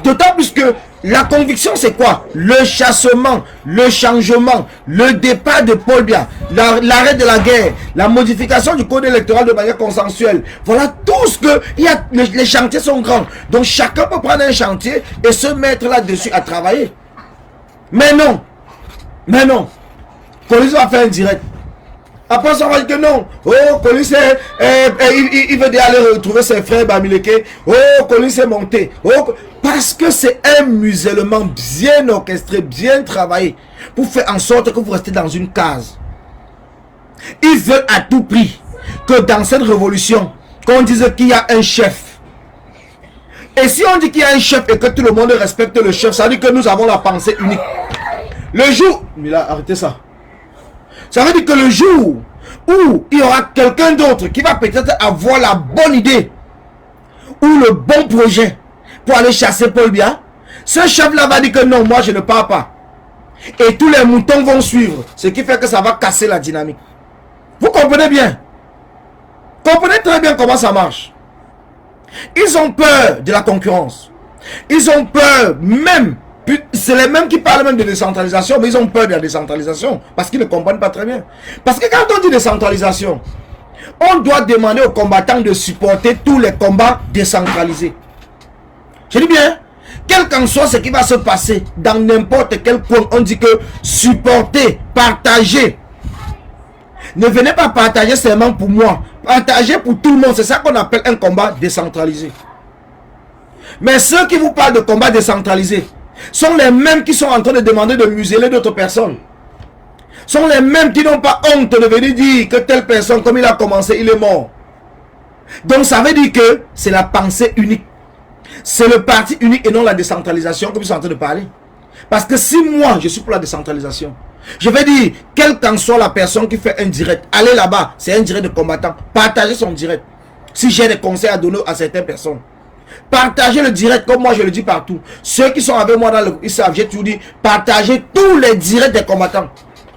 Speaker 1: D'autant plus que la conviction, c'est quoi? Le chassement, le changement, le départ de Paul Biya, l'arrêt de la guerre, la modification du code électoral de manière consensuelle. Voilà tout ce que... Les chantiers sont grands. Donc chacun peut prendre un chantier et se mettre là-dessus à travailler. Mais non. Mais non. Police va faire un direct. Après ça, on va dire que non. Oh, Police, il veut aller retrouver ses frères Bamileke. Oh, Police est monté. Oh, parce que c'est un musellement bien orchestré, bien travaillé, pour faire en sorte que vous restez dans une case. Ils veulent à tout prix que dans cette révolution, qu'on dise qu'il y a un chef. Et si on dit qu'il y a un chef et que tout le monde respecte le chef, ça veut dire que nous avons la pensée unique. Le jour... Mais là, arrêtez ça. Ça veut dire que le jour où il y aura quelqu'un d'autre qui va peut-être avoir la bonne idée ou le bon projet pour aller chasser Paul Biya, ce chef-là va dire que non, moi je ne pars pas. Et tous les moutons vont suivre, ce qui fait que ça va casser la dynamique. Vous comprenez bien? Comprenez très bien comment ça marche. Ils ont peur de la concurrence. Ils ont peur même... C'est les mêmes qui parlent même de décentralisation, mais ils ont peur de la décentralisation parce qu'ils ne comprennent pas très bien. Parce que quand on dit décentralisation, on doit demander aux combattants de supporter tous les combats décentralisés. Je dis bien, quel qu'en soit ce qui va se passer dans n'importe quel coin, on dit que supporter, partager. Ne venez pas partager seulement pour moi, partager pour tout le monde. C'est ça qu'on appelle un combat décentralisé. Mais ceux qui vous parlent de combat décentralisé sont les mêmes qui sont en train de demander de museler d'autres personnes. Sont les mêmes qui n'ont pas honte de venir dire que telle personne, comme il a commencé, il est mort. Donc ça veut dire que c'est la pensée unique. C'est le parti unique et non la décentralisation comme ils sont en train de parler. Parce que si moi, je suis pour la décentralisation, je vais dire, quelle qu'en soit la personne qui fait un direct, allez là-bas, c'est un direct de combattant, partagez son direct. Si j'ai des conseils à donner à certaines personnes, partagez le direct comme moi je le dis partout. Ceux qui sont avec moi dans le groupe, ils savent, j'ai toujours dit, partagez tous les directs des combattants.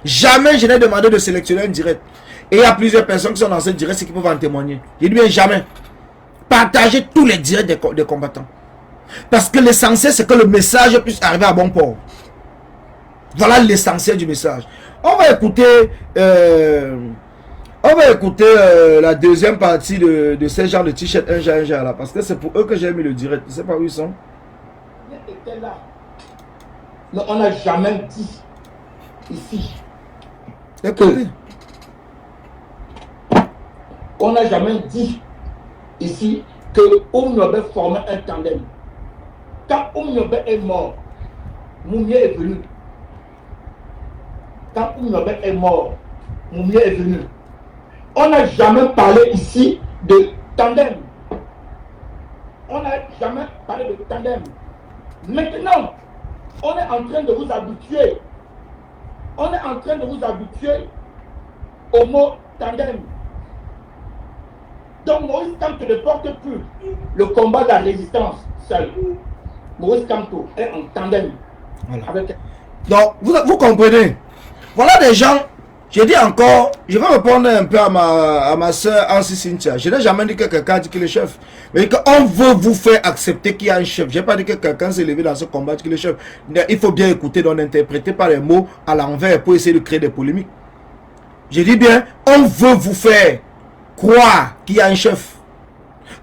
Speaker 1: Jamais je n'ai demandé de sélectionner un direct. Et il y a plusieurs personnes qui sont dans ce direct, c'est qui peuvent en témoigner. Je dis bien jamais. Partagez tous les directs des combattants. Parce que l'essentiel, c'est que le message puisse arriver à bon port. Voilà l'essentiel du message. On va écouter... la deuxième partie de ces gens de t-shirt un genre là. Parce que c'est pour eux que j'ai mis le direct. Je ne sais pas où ils sont.
Speaker 2: Là. Non, on n'a jamais dit ici.
Speaker 1: Écoutez.
Speaker 2: On n'a jamais dit ici que Oumnobé formait un tandem. Quand Oumnobé est mort, Mounier est venu. Quand Oumnobé est mort, Mounier est venu. On n'a jamais parlé ici de tandem. On n'a jamais parlé de tandem. Maintenant, on est en train de vous habituer. On est en train de vous habituer au mot tandem. Donc Maurice Kamto ne porte plus le combat de la résistance seul. Maurice Kamto est en tandem.
Speaker 1: Voilà.
Speaker 2: Avec...
Speaker 1: Donc, vous comprenez. Voilà des gens, je dis encore, je vais répondre un peu à ma soeur Ansi Cynthia. Je n'ai jamais dit que quelqu'un dit qu'il est chef. Mais qu'on veut vous faire accepter qu'il y a un chef. Je n'ai pas dit que quelqu'un s'est levé dans ce combat qu'il est chef. Il faut bien écouter, donc n'interprétez pas les mots à l'envers pour essayer de créer des polémiques. Je dis bien, on veut vous faire croire qu'il y a un chef.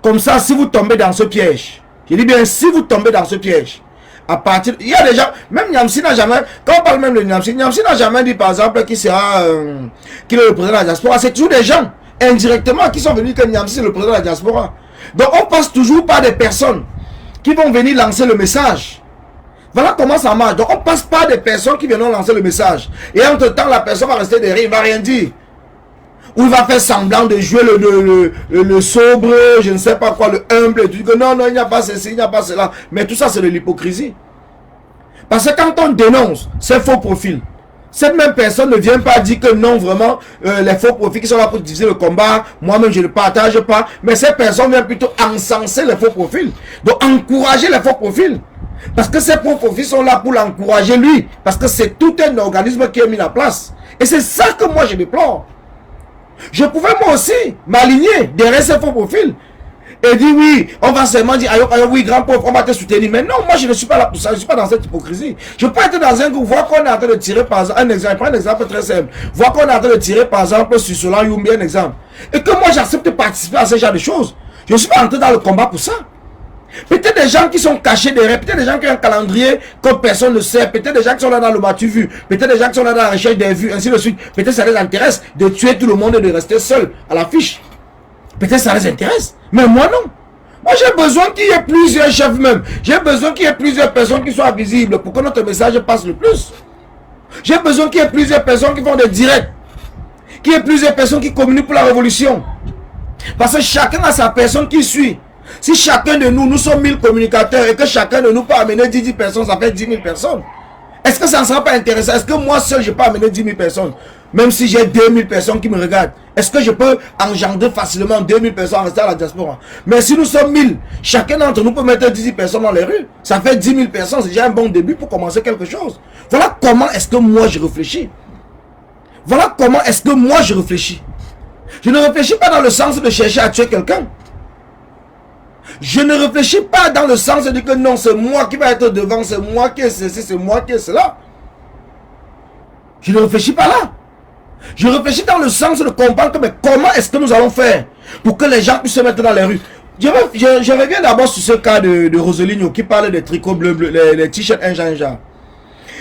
Speaker 1: Comme ça, si vous tombez dans ce piège, je dis bien, si vous tombez dans ce piège, à partir... Il y a des gens, même Niamsi n'a jamais... Quand on parle même de Niamsi, Niamsi n'a jamais dit, par exemple, qu'il sera... qu'il est le président de la diaspora. C'est toujours des gens, indirectement, qui sont venus que Niamsi est le président de la diaspora. Donc, on passe toujours par des personnes qui vont venir lancer le message. Voilà comment ça marche. Donc, on passe par des personnes qui viennent lancer le message. Et entre-temps, la personne va rester derrière, il ne va rien dire. Ou il va faire semblant de jouer le sobre, je ne sais pas quoi, le humble, et tu dis que non, il n'y a pas ceci, il n'y a pas cela. Mais tout ça, c'est de l'hypocrisie. Parce que quand on dénonce ces faux profils, cette même personne ne vient pas dire que non, vraiment, les faux profils qui sont là pour diviser le combat, moi-même je ne partage pas. Mais cette personne vient plutôt encenser les faux profils. Donc encourager les faux profils. Parce que ces faux profils sont là pour l'encourager lui. Parce que c'est tout un organisme qui est mis en place. Et c'est ça que moi je déplore. Je pouvais moi aussi m'aligner derrière ces faux profils et dire oui, on va seulement dire ayo, oui, grand pauvre, on va te soutenir. Mais non, moi je ne suis pas là pour ça, je ne suis pas dans cette hypocrisie. Je peux être dans un groupe, voir qu'on est en train de tirer par exemple, un exemple, prends un exemple très simple, voir qu'on est en train de tirer par exemple sur Solan Youmbi, un exemple. Et que moi j'accepte de participer à ce genre de choses. Je ne suis pas entré dans le combat pour ça. Peut-être des gens qui sont cachés derrière, peut-être des gens qui ont un calendrier que personne ne sait, peut-être des gens qui sont là dans le batu vu, peut-être des gens qui sont là dans la recherche des vues, ainsi de suite. Peut-être ça les intéresse de tuer tout le monde et de rester seul à l'affiche. Peut-être ça les intéresse, mais moi non. Moi j'ai besoin qu'il y ait plusieurs chefs même. J'ai besoin qu'il y ait plusieurs personnes qui soient visibles pour que notre message passe le plus. J'ai besoin qu'il y ait plusieurs personnes qui font des directs. Qu'il y ait plusieurs personnes qui communiquent pour la révolution. Parce que chacun a sa personne qui suit. Si chacun de nous, nous sommes 1000 communicateurs et que chacun de nous peut amener 10 personnes, ça fait 10 000 personnes. Est-ce que ça ne sera pas intéressant? Est-ce que moi seul, je peux amener 10 000 personnes? Même si j'ai 2000 personnes qui me regardent. Est-ce que je peux engendrer facilement 2000 personnes en restant à la diaspora? Mais si nous sommes 1000, chacun d'entre nous peut mettre 10 personnes dans les rues. Ça fait 10 000 personnes, c'est déjà un bon début pour commencer quelque chose. Voilà comment est-ce que moi je réfléchis. Voilà comment est-ce que moi je réfléchis. Je ne réfléchis pas dans le sens de chercher à tuer quelqu'un. Je ne réfléchis pas dans le sens de dire que non, c'est moi qui va être devant, c'est moi qui est ceci, c'est moi qui est cela. Je ne réfléchis pas là. Je réfléchis dans le sens de comprendre que mais comment est-ce que nous allons faire pour que les gens puissent se mettre dans les rues. Je reviens d'abord sur ce cas de Roseline qui parle des tricots bleus, les t-shirts un genre.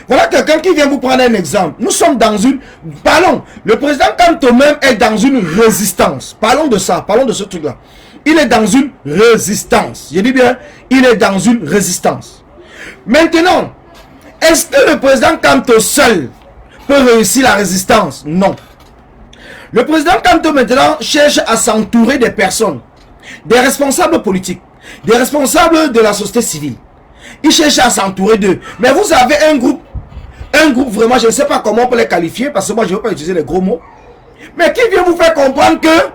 Speaker 1: Voilà quelqu'un qui vient vous prendre un exemple. Nous sommes dans une... Parlons. Le président Kanto même est dans une résistance. Parlons de ça. Parlons de ce truc-là. Il est dans une résistance. Je dis bien, il est dans une résistance. Maintenant, est-ce que le président Kanto seul peut réussir la résistance? Non. Le président Kanto maintenant cherche à s'entourer des personnes, des responsables politiques, des responsables de la société civile. Il cherche à s'entourer d'eux. Mais vous avez un groupe vraiment, je ne sais pas comment on peut les qualifier, parce que moi je ne veux pas utiliser les gros mots, mais qui vient vous faire comprendre que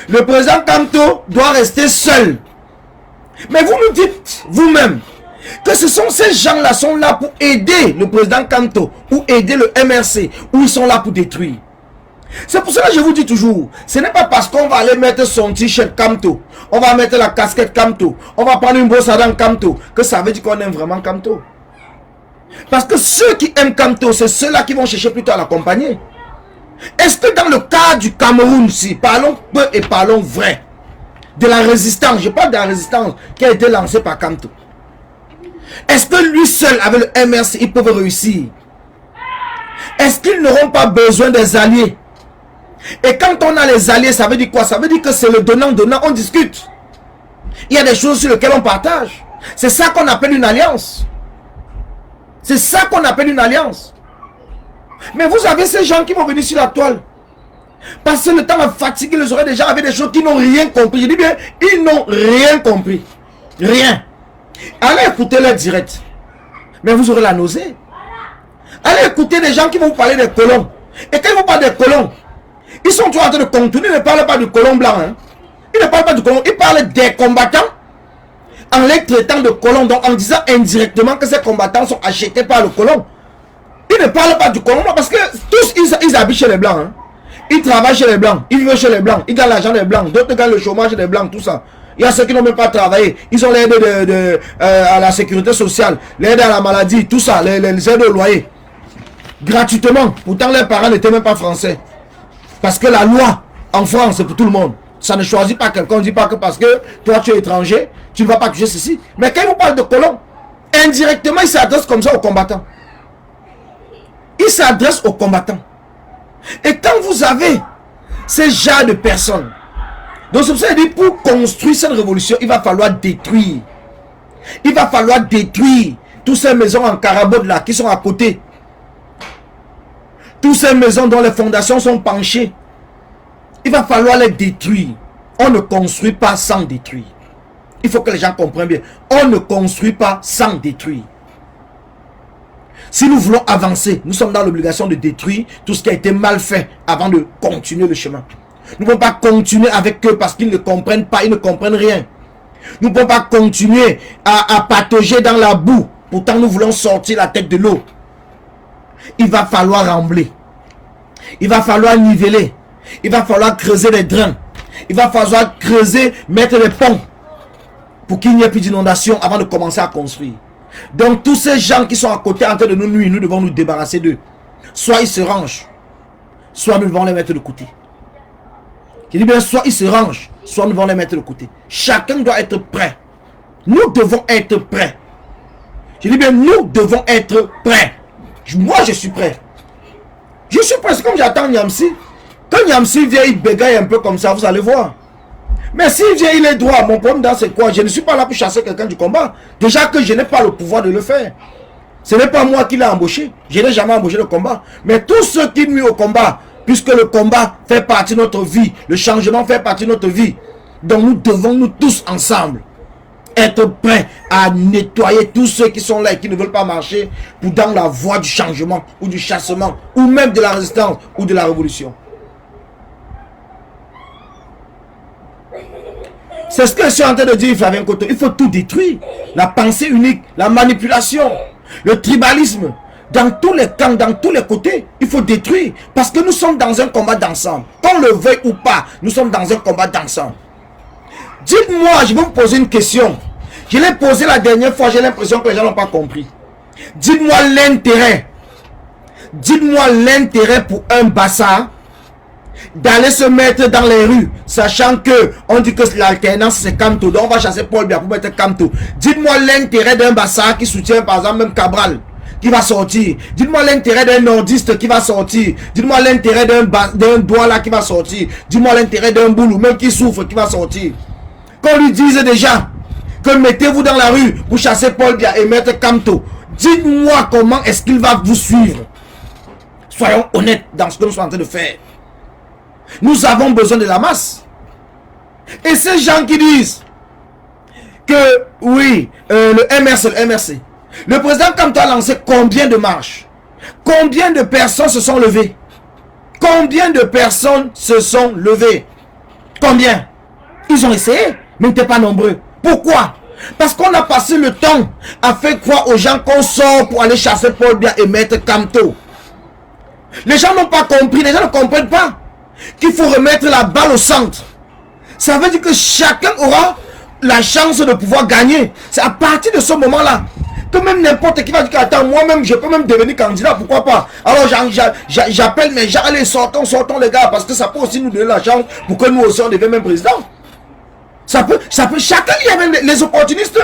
Speaker 1: le président Kanto doit rester seul. Mais vous nous dites vous-même que ce sont ces gens-là sont là pour aider le président Kanto ou aider le MRC, ou ils sont là pour détruire. C'est pour cela que je vous dis toujours, ce n'est pas parce qu'on va aller mettre son t-shirt Kanto, on va mettre la casquette Kanto, on va prendre une brosse à dents Kanto, que ça veut dire qu'on aime vraiment Kanto. Parce que ceux qui aiment Kanto, c'est ceux-là qui vont chercher plutôt à l'accompagner. Est-ce que dans le cas du Cameroun, si parlons peu et parlons vrai, de la résistance, je parle de la résistance qui a été lancée par Kanto, est-ce que lui seul avec le MRC, ils peuvent réussir? Est-ce qu'ils n'auront pas besoin des alliés? Et quand on a les alliés, ça veut dire quoi? Ça veut dire que c'est le donnant-donnant, on discute. Il y a des choses sur lesquelles on partage. C'est ça qu'on appelle une alliance. C'est ça qu'on appelle une alliance. Mais vous avez ces gens qui vont venir sur la toile. Passer le temps à fatiguer les oreilles des gens avec des choses qui n'ont rien compris. Je dis bien, ils n'ont rien compris. Rien. Allez écouter leur direct. Mais vous aurez la nausée. Allez écouter des gens qui vont vous parler des colons. Et quand ils vous parlent des colons, ils sont toujours en train de contourner. Ils ne parlent pas du colon blanc. Hein. Ils ne parlent pas du colon. Ils parlent des combattants en les traitant de colons. Donc en disant indirectement que ces combattants sont achetés par le colon. Ils ne parlent pas du colon blanc parce que tous ils habitent chez les blancs. Hein. Ils travaillent chez les blancs. Ils vivent chez les blancs. Ils gagnent l'argent des blancs. D'autres gagnent le chômage des blancs. Tout ça. Il y a ceux qui n'ont même pas travaillé. Ils ont l'aide à la sécurité sociale, l'aide à la maladie, tout ça, les aides au loyer. Gratuitement. Pourtant, leurs parents n'étaient même pas français. Parce que la loi en France, c'est pour tout le monde. Ça ne choisit pas quelqu'un. On ne dit pas que parce que toi, tu es étranger, tu ne vas pas toucher ceci. Mais quand ils vous parlent de colons, indirectement, ils s'adressent comme ça aux combattants. Ils s'adressent aux combattants. Et quand vous avez ces genres de personnes, donc c'est pour ça que je dis, pour construire cette révolution, il va falloir détruire. Il va falloir détruire toutes ces maisons en carabode là qui sont à côté. Toutes ces maisons dont les fondations sont penchées. Il va falloir les détruire. On ne construit pas sans détruire. Il faut que les gens comprennent bien. On ne construit pas sans détruire. Si nous voulons avancer, nous sommes dans l'obligation de détruire tout ce qui a été mal fait avant de continuer le chemin. Nous ne pouvons pas continuer avec eux parce qu'ils ne comprennent pas, ils ne comprennent rien. Nous ne pouvons pas continuer à patauger dans la boue. Pourtant, nous voulons sortir la tête de l'eau. Il va falloir rembler. Il va falloir niveler. Il va falloir creuser les drains. Il va falloir creuser, mettre des ponts pour qu'il n'y ait plus d'inondation avant de commencer à construire. Donc tous ces gens qui sont à côté en train de nous nuire, nous devons nous débarrasser d'eux. Soit ils se rangent, soit nous devons les mettre de côté. Je dis bien, soit ils se rangent, soit nous devons les mettre de côté. Chacun doit être prêt. Nous devons être prêts. Je dis bien, nous devons être prêts. Moi, je suis prêt. Je suis prêt. C'est comme j'attends Niamsi. Quand Niamsi vient, il bégaye un peu comme ça, vous allez voir. Mais s'il vient, il est droit. Mon problème dans c'est quoi? Je ne suis pas là pour chasser quelqu'un du combat. Déjà que je n'ai pas le pouvoir de le faire. Ce n'est pas moi qui l'ai embauché. Je n'ai jamais embauché le combat. Mais tous ceux qui nuisent au combat, puisque le combat fait partie de notre vie, le changement fait partie de notre vie. Donc nous devons, nous tous ensemble, être prêts à nettoyer tous ceux qui sont là et qui ne veulent pas marcher pour dans la voie du changement ou du chassement ou même de la résistance ou de la révolution. C'est ce que je suis en train de dire, Flavien Koto. Il faut tout détruire. La pensée unique, la manipulation, le tribalisme, dans tous les camps, dans tous les côtés, il faut détruire. Parce que nous sommes dans un combat d'ensemble. Qu'on le veuille ou pas, nous sommes dans un combat d'ensemble. Dites-moi, je vais vous poser une question. Je l'ai posé la dernière fois, j'ai l'impression que les gens n'ont pas compris. Dites-moi l'intérêt. Dites-moi l'intérêt pour un bassa d'aller se mettre dans les rues, sachant que on dit que l'alternance c'est Kamto, donc on va chasser Paul Biya pour mettre Kamto. Dites-moi l'intérêt d'un bassa qui soutient par exemple même Cabral, qui va sortir. Dites-moi l'intérêt d'un nordiste qui va sortir. Dites-moi l'intérêt d'un Douala qui va sortir. Dites-moi l'intérêt d'un Boulou, même qui souffre, qui va sortir. Qu'on lui dise déjà que mettez-vous dans la rue pour chasser Paul Biya et mettre Kamto. Dites-moi comment est-ce qu'il va vous suivre. Soyons honnêtes dans ce que nous sommes en train de faire. Nous avons besoin de la masse. Et ces gens qui disent que oui, le MRC. Le président Kamto a lancé combien de marches? Combien de personnes se sont levées? Combien de personnes se sont levées? Combien? Ils ont essayé, mais ils n'étaient pas nombreux. Pourquoi? Parce qu'on a passé le temps à faire croire aux gens qu'on sort pour aller chasser Paul Biya et mettre Kamto. Les gens n'ont pas compris, les gens ne comprennent pas qu'il faut remettre la balle au centre. Ça veut dire que chacun aura la chance de pouvoir gagner. C'est à partir de ce moment-là que même n'importe qui va dire attends, moi-même je peux même devenir candidat, pourquoi pas? Alors j'appelle mes gens, allez sortons les gars, parce que ça peut aussi nous donner la chance pour que nous aussi on devienne même président. Ça peut, chacun, il y a même les opportunistes,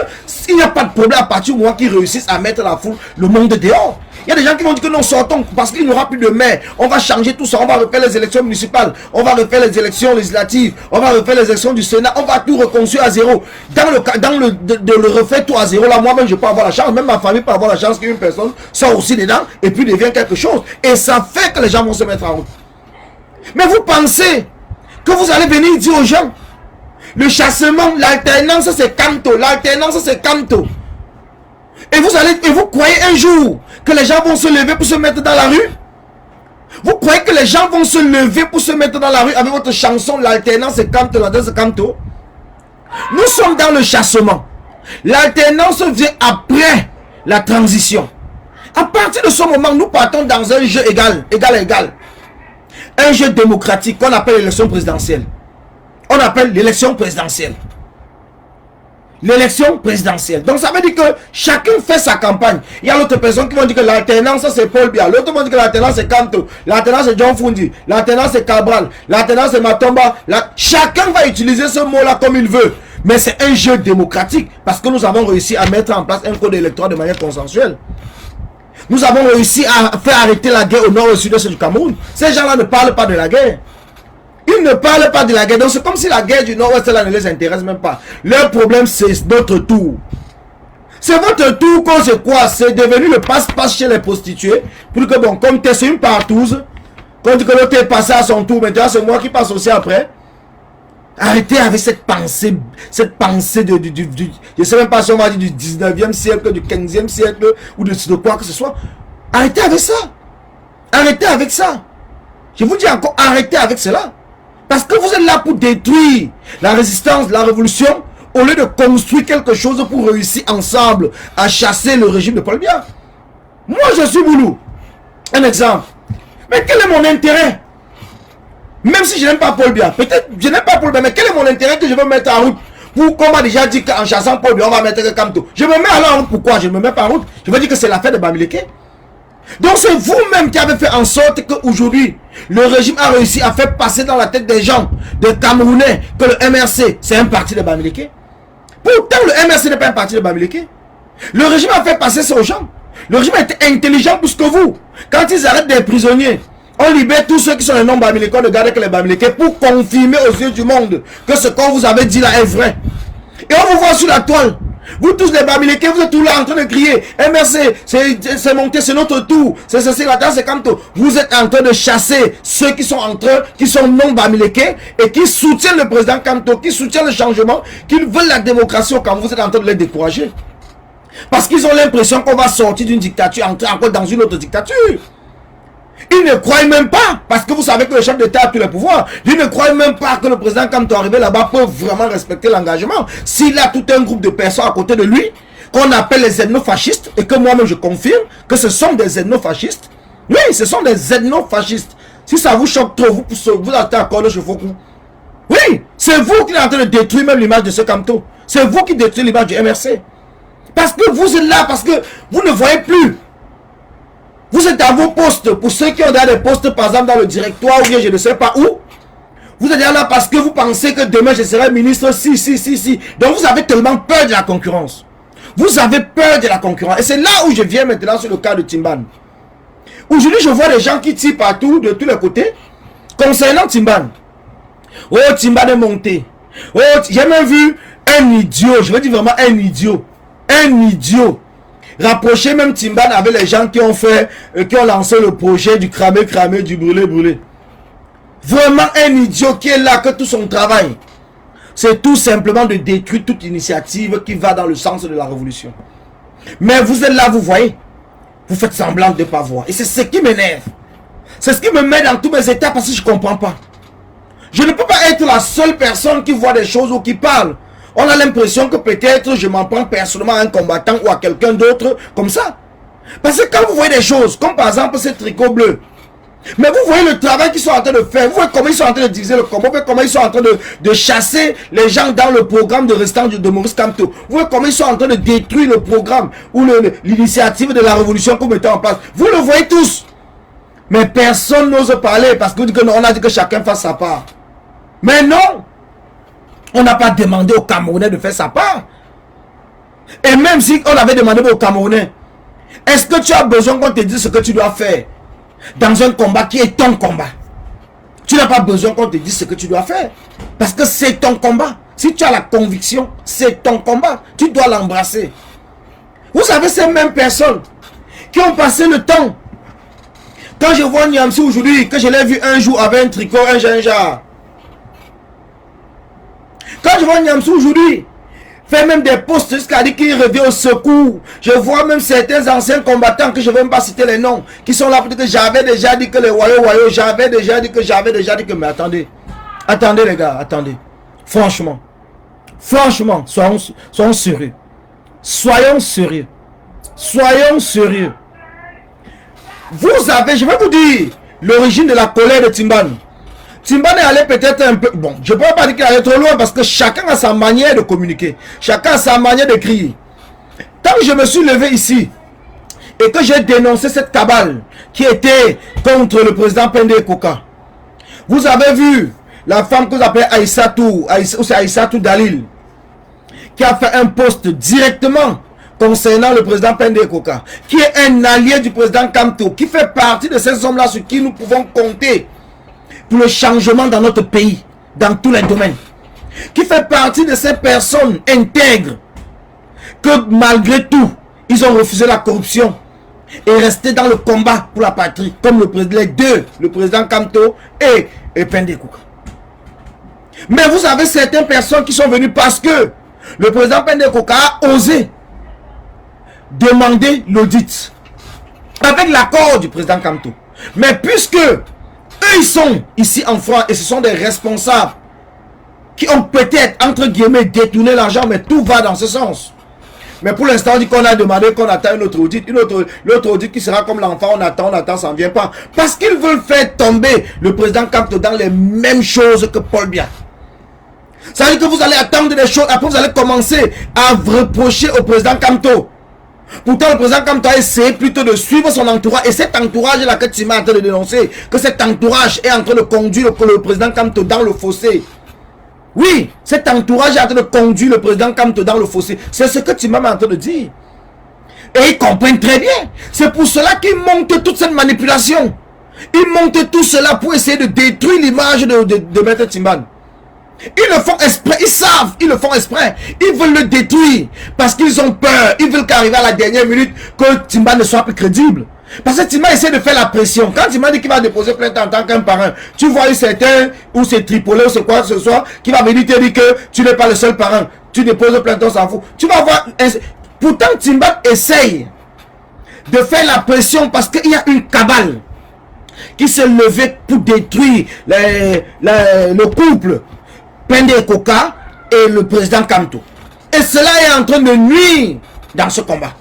Speaker 1: il n'y a pas de problème à partir du moment qu'ils réussissent à mettre la foule, le monde dehors. Il y a des gens qui vont dire que non, sortons parce qu'il n'y aura plus de maire. On va changer tout ça, on va refaire les élections municipales, on va refaire les élections législatives, on va refaire les élections du Sénat, on va tout reconstruire à zéro. De le refaire tout à zéro, là, moi-même, je peux avoir la chance, même ma famille peut avoir la chance qu'une personne sort aussi dedans et puis devient quelque chose. Et ça fait que les gens vont se mettre en route. Mais vous pensez que vous allez venir dire aux gens, le chassement, l'alternance, c'est Kamto, l'alternance, c'est Kamto. Et vous croyez un jour que les gens vont se lever pour se mettre dans la rue? Vous croyez que les gens vont se lever pour se mettre dans la rue avec votre chanson l'alternance c'est Kamto, l'alternance c'est Kamto? Nous sommes dans le chassement. L'alternance vient après la transition. À partir de ce moment, nous partons dans un jeu égal. Un jeu démocratique qu'on appelle l'élection présidentielle. On appelle l'élection présidentielle. L'élection présidentielle. Donc ça veut dire que chacun fait sa campagne. Il y a l'autre personne qui vont dire que l'alternance c'est Paul Biya. L'autre vont dire que l'alternance c'est Kamto. L'alternance c'est John Fundi. L'alternance c'est Cabral. L'alternance c'est Matomba. Chacun va utiliser ce mot-là comme il veut. Mais c'est un jeu démocratique. Parce que nous avons réussi à mettre en place un code électoral de manière consensuelle. Nous avons réussi à faire arrêter la guerre au nord et au sud-est du Cameroun. Ces gens-là ne parlent pas de la guerre. Ils ne parlent pas de la guerre. Donc c'est comme si la guerre du nord-ouest là ne les intéresse même pas. Leur problème c'est notre tour. C'est votre tour qu'on c'est quoi? C'est devenu le passe-passe chez les prostituées. Pour que bon, comme tu es une partouze, quand tu l'autre est passé à son tour, maintenant c'est moi qui passe aussi après. Arrêtez avec cette pensée de je ne sais même pas si on va dire du 19e siècle, du 15e siècle ou de quoi que ce soit. Arrêtez avec ça. Arrêtez avec ça. Je vous dis encore, arrêtez avec cela. Parce que vous êtes là pour détruire la résistance, la révolution, au lieu de construire quelque chose pour réussir ensemble à chasser le régime de Paul Biya. Moi, je suis Boulou. Un exemple. Mais quel est mon intérêt? Même si je n'aime pas Paul Biya, peut-être je n'aime pas Paul Biya, mais quel est mon intérêt que je veux mettre en route? Pour, comme on a déjà dit qu'en chassant Paul Biya, on va mettre que Kamto. Je me mets alors en route, pourquoi? Je ne me mets pas en route. Je veux dire que c'est l'affaire de Bamileke. Donc c'est vous-même qui avez fait en sorte qu'aujourd'hui, le régime a réussi à faire passer dans la tête des gens, des Camerounais, que le MRC, c'est un parti de Bamileke. Pourtant, le MRC n'est pas un parti de Bamileke. Le régime a fait passer ça aux gens. Le régime était intelligent plus que vous. Quand ils arrêtent des prisonniers, on libère tous ceux qui sont les non-Bamileke, on ne garde que les Bamileke pour confirmer aux yeux du monde que ce qu'on vous avait dit là est vrai. Et on vous voit sur la toile. Vous tous les Bamileke, vous êtes tous là en train de crier MRC, c'est monté, c'est notre tour, c'est ceci, là, c'est comme tout. Vous êtes en train de chasser ceux qui sont qui sont non Bamileke et qui soutiennent le président Kamto, qui soutiennent le changement, qui veulent la démocratie quand vous êtes en train de les décourager. Parce qu'ils ont l'impression qu'on va sortir d'une dictature, entrer encore dans une autre dictature. Ils ne croient même pas, parce que vous savez que le chef d'État a tous les pouvoirs, ils ne croient même pas que le président Kamto arrivé là-bas peut vraiment respecter l'engagement. S'il a tout un groupe de personnes à côté de lui, qu'on appelle les ethnofascistes, et que moi-même je confirme que ce sont des ethnofascistes. Oui, ce sont des ethnofascistes. Si ça vous choque trop, vous attendez encore le chevaux cou. Oui, c'est vous qui êtes en train de détruire même l'image de ce Kamto. C'est vous qui détruisez l'image du MRC. Parce que vous êtes là, parce que vous ne voyez plus. Vous êtes à vos postes, pour ceux qui ont des postes, par exemple, dans le directoire, ou bien je ne sais pas où. Vous êtes là parce que vous pensez que demain, je serai ministre, si. Donc, vous avez tellement peur de la concurrence. Vous avez peur de la concurrence. Et c'est là où je viens maintenant sur le cas de Timban. Aujourd'hui, je vois des gens qui tirent partout, de tous les côtés, concernant Timban. Oh, Timban est monté. Oh, j'ai même vu un idiot, je veux dire vraiment un idiot. Un idiot. Rapprocher même Timban avec les gens qui ont fait, qui ont lancé le projet du cramé, du brûlé. Vraiment un idiot qui est là, que tout son travail, c'est tout simplement de détruire toute initiative qui va dans le sens de la révolution. Mais vous êtes là, vous voyez, vous faites semblant de ne pas voir. Et c'est ce qui m'énerve. C'est ce qui me met dans tous mes états parce que je ne comprends pas. Je ne peux pas être la seule personne qui voit des choses ou qui parle. On a l'impression que peut-être je m'en prends personnellement à un combattant ou à quelqu'un d'autre comme ça. Parce que quand vous voyez des choses, comme par exemple ce tricot bleu, mais vous voyez le travail qu'ils sont en train de faire, vous voyez comment ils sont en train de diviser le combat, vous voyez comment ils sont en train de chasser les gens dans le programme de restant de Maurice Kamto. Vous voyez comment ils sont en train de détruire le programme ou l'initiative de la révolution qu'on mettait en place. Vous le voyez tous. Mais personne n'ose parler parce qu'on a dit que chacun fasse sa part. Mais non! On n'a pas demandé aux Camerounais de faire sa part. Et même si on avait demandé aux Camerounais, est-ce que tu as besoin qu'on te dise ce que tu dois faire dans un combat qui est ton combat? Tu n'as pas besoin qu'on te dise ce que tu dois faire. Parce que c'est ton combat. Si tu as la conviction, c'est ton combat. Tu dois l'embrasser. Vous savez, ces mêmes personnes qui ont passé le temps. Quand je vois Niamsi aujourd'hui, que je l'ai vu un jour avec un tricot, un gingembre. Quand je vois Niamsi aujourd'hui, fait même des postes jusqu'à dire qu'il revient au secours. Je vois même certains anciens combattants, que je ne vais même pas citer les noms, qui sont là pour dire que j'avais déjà dit que les royaux, j'avais déjà dit que, mais attendez. Attendez les gars, attendez. Franchement, soyons sérieux. Soyons sérieux. Vous avez, je vais vous dire, l'origine de la colère de Timban. Timban est allé peut-être un peu... Bon, je ne peux pas dire qu'il allait trop loin parce que chacun a sa manière de communiquer. Chacun a sa manière de crier. Quand je me suis levé ici et que j'ai dénoncé cette cabale qui était contre le président Pende Koka, vous avez vu la femme que vous appelez Aïssatou Dalil, qui a fait un post directement concernant le président Pende Koka, qui est un allié du président Kamto, qui fait partie de ces hommes-là sur qui nous pouvons compter pour le changement dans notre pays, dans tous les domaines, qui fait partie de ces personnes intègres que malgré tout, ils ont refusé la corruption et resté dans le combat pour la patrie, comme les deux, le président Kamto et Pende Koka. Mais vous avez certaines personnes qui sont venues parce que le président Pende Koka a osé demander l'audit avec l'accord du président Kamto. Mais puisque eux, ils sont ici en France et ce sont des responsables qui ont peut-être, entre guillemets, détourné l'argent, mais tout va dans ce sens. Mais pour l'instant, on dit qu'on a demandé qu'on attend une autre audit. L'autre audit qui sera comme l'enfant, on attend, ça ne vient pas. Parce qu'ils veulent faire tomber le président Kamto dans les mêmes choses que Paul Biya. Ça veut dire que vous allez attendre des choses, après vous allez commencer à reprocher au président Kamto. Pourtant, le président Kamto a essayé plutôt de suivre son entourage. Et cet entourage-là que Tima est en train de dénoncer, que cet entourage est en train de conduire le président Kamto dans le fossé. Oui, cet entourage est en train de conduire le président Kamto dans le fossé. C'est ce que Tima est en train de dire. Et ils comprennent très bien. C'est pour cela qu'ils montent toute cette manipulation. Ils montent tout cela pour essayer de détruire l'image de Maître Timban. Ils le font exprès, ils savent, ils le font exprès. Ils veulent le détruire parce qu'ils ont peur. Ils veulent qu'arriver à la dernière minute que Timban ne soit plus crédible. Parce que Timban essaie de faire la pression. Quand Timban dit qu'il va déposer plainte en tant qu'un parrain, tu vois certains, ou c'est Tripolé ou c'est quoi que ce soit, qui va venir te dire que tu n'es pas le seul parrain. Tu déposes plainte, on s'en fout. Tu vas voir. Pourtant, Timban essaye de faire la pression parce qu'il y a une cabale qui s'est levée pour détruire le couple Pende Koka et le président Kamto. Et cela est en train de nuire dans ce combat.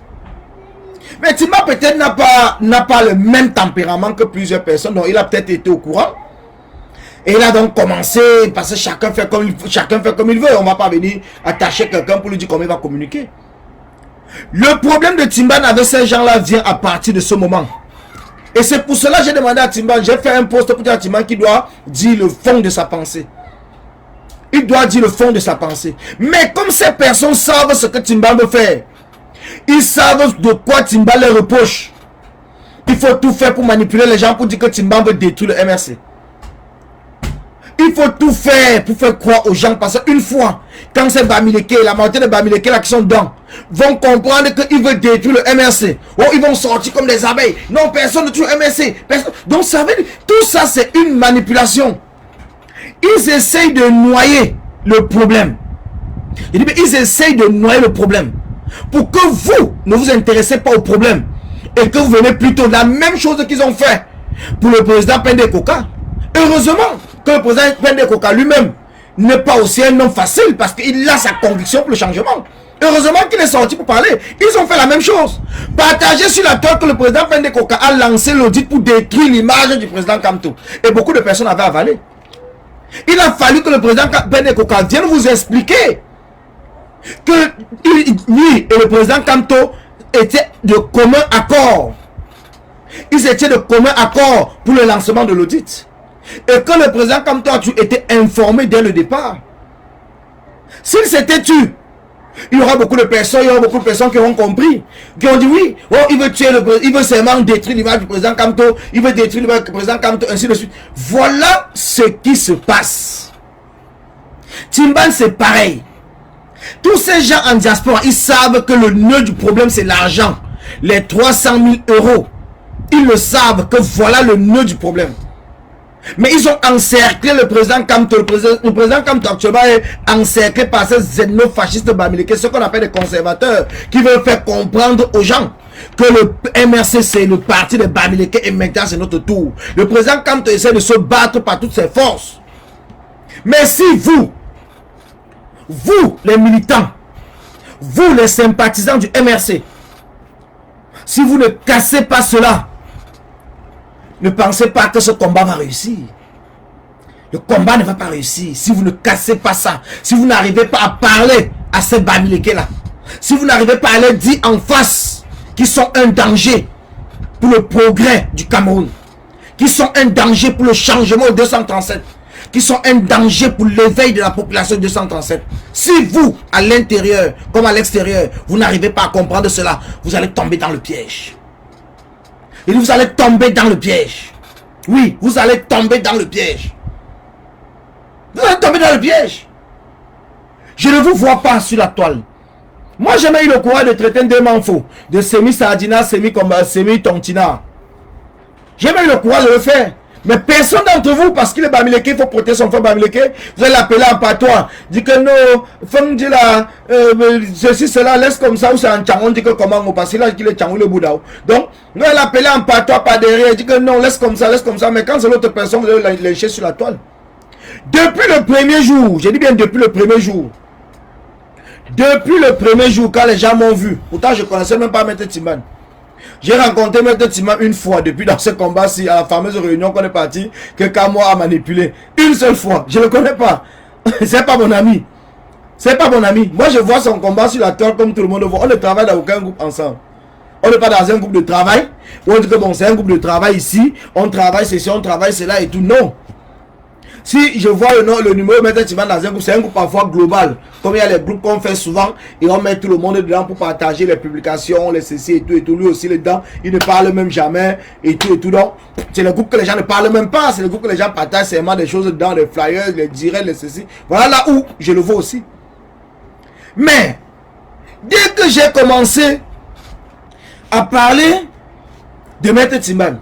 Speaker 1: Mais Tima peut-être n'a pas le même tempérament que plusieurs personnes, donc il a peut-être été au courant. Et il a donc commencé, parce que chacun fait comme il veut. On ne va pas venir attacher quelqu'un pour lui dire comment il va communiquer. Le problème de Timban avec ces gens-là vient à partir de ce moment. Et c'est pour cela que j'ai demandé à Timban, j'ai fait un post pour dire à Timban qu'il doit dire le fond de sa pensée. Il doit dire le fond de sa pensée. Mais comme ces personnes savent ce que Timban veut faire, ils savent de quoi Timban les reproche. Il faut tout faire pour manipuler les gens pour dire que Timban veut détruire le MRC. Il faut tout faire pour faire croire aux gens. Parce qu'une fois, quand c'est Bamileke, la majorité de Bamileke là qui sont dedans, vont comprendre qu'ils veulent détruire le MRC. Oh, ils vont sortir comme des abeilles. Non, personne ne tue le MRC. Donc ça veut dire, tout ça c'est une manipulation. Ils essayent de noyer le problème. Ils essayent de noyer le problème. Pour que vous ne vous intéressez pas au problème. Et que vous venez plutôt la même chose qu'ils ont fait pour le président Pende Koka. Heureusement que le président Pende Koka lui-même n'est pas aussi un homme facile. Parce qu'il a sa conviction pour le changement. Heureusement qu'il est sorti pour parler. Ils ont fait la même chose. Partager sur la toile que le président Pende Koka a lancé l'audit pour détruire l'image du président Kamto. Et beaucoup de personnes avaient avalé. Il a fallu que le président Pende Koka vienne vous expliquer que lui et le président Kamto étaient de commun accord. Ils étaient de commun accord pour le lancement de l'audit. Et que le président Kamto a été informé dès le départ. S'il s'était tué, il y aura beaucoup de personnes, qui auront compris, qui ont dit oui, oh, il veut tuer il veut seulement détruire l'image du président Kamto, il veut détruire l'image du président Kamto, ainsi de suite. Voilà ce qui se passe. Timban, c'est pareil. Tous ces gens en diaspora, ils savent que le nœud du problème, c'est l'argent. Les 300 000 euros. Ils le savent que voilà le nœud du problème. Mais ils ont encerclé le président Kamto. Le président Kamto actuellement est encerclé par ces xénofascistes bamileke, ce qu'on appelle des conservateurs, qui veulent faire comprendre aux gens que le MRC c'est le parti des bamileke et maintenant c'est notre tour. Le président Kamto essaie de se battre par toutes ses forces. Mais si vous les militants, vous les sympathisants du MRC, si vous ne cassez pas cela, ne pensez pas que ce combat va réussir. Le combat ne va pas réussir si vous ne cassez pas ça. Si vous n'arrivez pas à parler à ces bamileke là. Si vous n'arrivez pas à les dire en face qu'ils sont un danger pour le progrès du Cameroun. Qui sont un danger pour le changement de 237. Qui sont un danger pour l'éveil de la population de 237. Si vous, à l'intérieur comme à l'extérieur, vous n'arrivez pas à comprendre cela, vous allez tomber dans le piège. Et vous allez tomber dans le piège. Oui, vous allez tomber dans le piège. Vous allez tomber dans le piège. Je ne vous vois pas sur la toile. Moi, j'ai jamais eu le courage de traiter deux manfos. De semi-sardina, semi-tontina. J'ai jamais eu le courage de le faire. Mais personne d'entre vous, parce qu'il est bamileke, il faut protéger son frère bamileke, vous allez l'appeler en patois. Dit que non, femme dit là, ceci, cela, laisse comme ça, ou c'est en tchangon, dit que comment on passe, là, qu'il est tchangon, le bouddha. Donc, nous allons l'appeler en patois par derrière, dit que non, laisse comme ça, mais quand c'est l'autre personne, vous allez la lécher sur la toile. Depuis le premier jour, j'ai dit bien depuis le premier jour, Depuis le premier jour, quand les gens m'ont vu, pourtant je ne connaissais même pas Maître Timban. J'ai rencontré Maître Timban une fois depuis dans ce combat-ci, à la fameuse réunion qu'on est parti, que Kamwa a manipulé. Une seule fois. Je ne le connais pas. C'est pas mon ami. C'est pas mon ami. Moi, je vois son combat sur la terre comme tout le monde voit. On ne travaille dans aucun groupe ensemble. On n'est pas dans un groupe de travail. On dit que bon, c'est un groupe de travail ici. On travaille ceci, on travaille cela et tout. Non. Si je vois le numéro Maître Timban dans un groupe, c'est un groupe parfois global. Comme il y a les groupes qu'on fait souvent et on met tout le monde dedans pour partager les publications, les ceci et tout et tout. Lui aussi dedans, il ne parle même jamais et tout et tout. Donc, c'est le groupe que les gens ne parlent même pas. C'est le groupe que les gens partagent seulement des choses dedans, les flyers, les directs, les ceci. Voilà là où je le vois aussi. Mais, dès que j'ai commencé à parler de Maître Timban,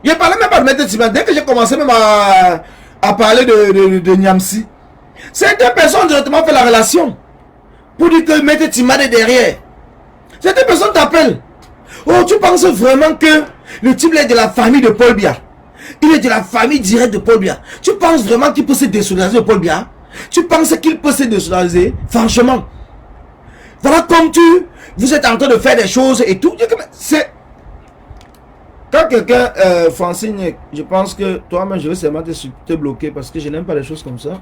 Speaker 1: je ne parlais même pas de Maître Timban. Dès que j'ai commencé même à parler de Niamsi, certaines personnes directement fait la relation pour dire que Maître Timban est derrière. Certaines personnes t'appellent. Oh, tu penses vraiment que le type est de la famille de Paul Biya? Il est de la famille directe de Paul Biya. Tu penses vraiment qu'il peut se désolidariser de Paul Biya? Tu penses qu'il peut se désolidariser? Franchement. Voilà comme vous êtes en train de faire des choses et tout. C'est... Quand quelqu'un, Francine, je pense que toi-même, je vais seulement te bloquer parce que je n'aime pas les choses comme ça.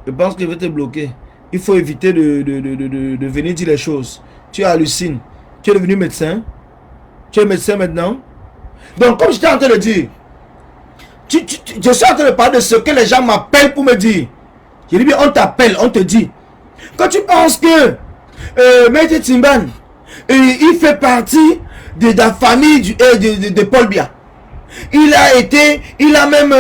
Speaker 1: Je pense que je vais te bloquer. Il faut éviter de venir dire les choses. Tu hallucines. Tu es devenu médecin. Tu es médecin maintenant. Donc, comme j'étais en train de dire, je suis en train de parler de ce que les gens m'appellent pour me dire. Je dis bien, on t'appelle, on te dit. Quand tu penses que Maître Timban, il fait partie de la famille de Paul Biya. Il a même,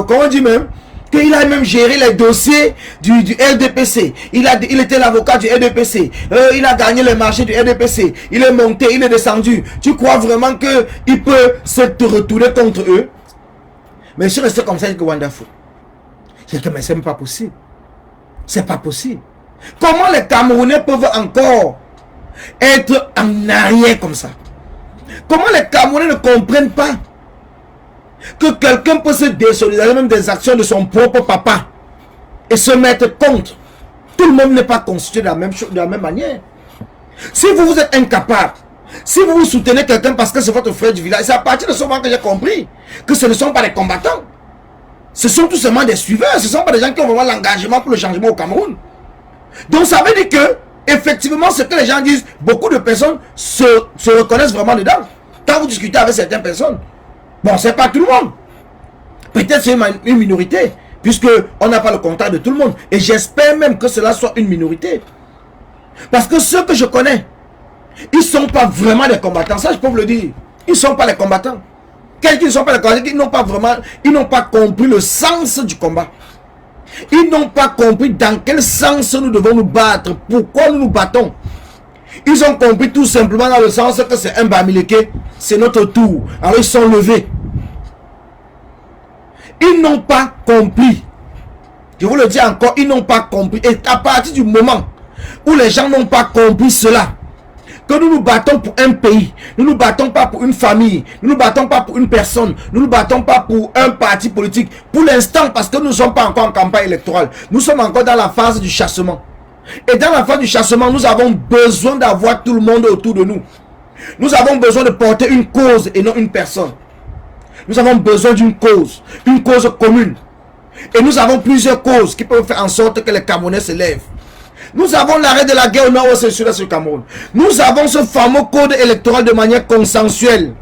Speaker 1: comment on dit même, qu'il a même géré les dossiers du RDPC. Il était l'avocat du RDPC. Il a gagné les marchés du RDPC. Il est monté, il est descendu. Tu crois vraiment qu'il peut se retourner contre eux? Mais je suis resté comme ça avec Wonderful. J'ai dit, mais c'est même pas possible. C'est pas possible. Comment les Camerounais peuvent encore être en arrière comme ça? Comment les Camerounais ne comprennent pas que quelqu'un peut se désolidariser même des actions de son propre papa et se mettre contre? Tout le monde n'est pas constitué de la même chose, de la même manière. Si vous êtes incapable, si vous soutenez quelqu'un parce que c'est votre frère du village, c'est à partir de ce moment que j'ai compris que ce ne sont pas des combattants. Ce sont tout simplement des suiveurs. Ce ne sont pas des gens qui ont vraiment l'engagement pour le changement au Cameroun. Donc ça veut dire que, effectivement, ce que les gens disent, beaucoup de personnes se reconnaissent vraiment dedans. Quand vous discutez avec certaines personnes, bon, c'est pas tout le monde. Peut-être c'est une minorité, puisque on n'a pas le contact de tout le monde. Et j'espère même que cela soit une minorité. Parce que ceux que je connais, ils ne sont pas vraiment des combattants. Ça, je peux vous le dire. Ils ne sont pas les combattants. Quelqu'un ne sont pas les combattants, ils n'ont pas compris le sens du combat. Ils n'ont pas compris dans quel sens nous devons nous battre. Pourquoi nous nous battons. Ils ont compris tout simplement dans le sens que c'est un Bamileke. C'est notre tour. Alors ils sont levés. Ils n'ont pas compris. Je vous le dis encore, ils n'ont pas compris. Et à partir du moment où les gens n'ont pas compris cela, que nous nous battons pour un pays, nous ne nous battons pas pour une famille, nous ne nous battons pas pour une personne, nous ne nous battons pas pour un parti politique. Pour l'instant, parce que nous ne sommes pas encore en campagne électorale, nous sommes encore dans la phase du chassement. Et dans la phase du chassement, nous avons besoin d'avoir tout le monde autour de nous. Nous avons besoin de porter une cause et non une personne. Nous avons besoin d'une cause, une cause commune. Et nous avons plusieurs causes qui peuvent faire en sorte que les Camerounais se lèvent. Nous avons l'arrêt de la guerre au nord-ouest et au sud-est du Cameroun. Nous avons ce fameux code électoral de manière consensuelle.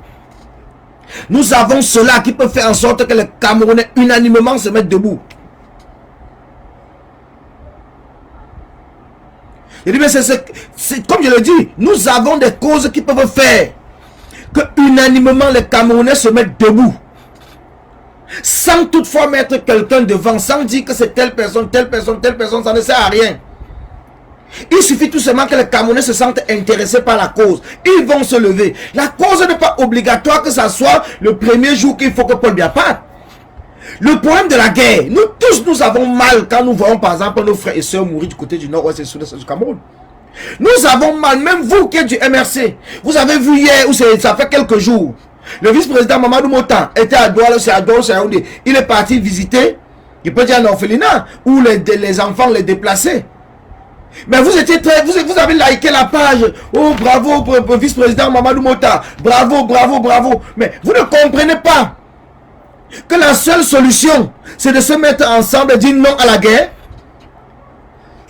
Speaker 1: Nous avons cela qui peut faire en sorte que les Camerounais unanimement se mettent debout. Je dis, mais c'est comme je le dis, nous avons des causes qui peuvent faire que unanimement les Camerounais se mettent debout. Sans toutefois mettre quelqu'un devant, sans dire que c'est telle personne, ça ne sert à rien. Il suffit tout simplement que les Camerounais se sentent intéressés par la cause. Ils vont se lever. La cause n'est pas obligatoire que ça soit le premier jour qu'il faut que Paul Biya parte. Le problème de la guerre, nous tous nous avons mal quand nous voyons par exemple nos frères et sœurs mourir du côté du nord-ouest et du sud-est du Cameroun. Nous avons mal, même vous qui êtes du MRC. Vous avez vu hier, ou ça fait quelques jours, le vice-président Mamadou Motan était à Douala, c'est à Douala, c'est à Yaoundé. Il est parti visiter, il peut dire un orphelinat, où les enfants les déplaçaient. Mais vous étiez très... Vous avez liké la page. Oh, bravo, vice-président Mamadou Mota. Bravo, bravo, bravo. Mais vous ne comprenez pas que la seule solution, c'est de se mettre ensemble et dire non à la guerre.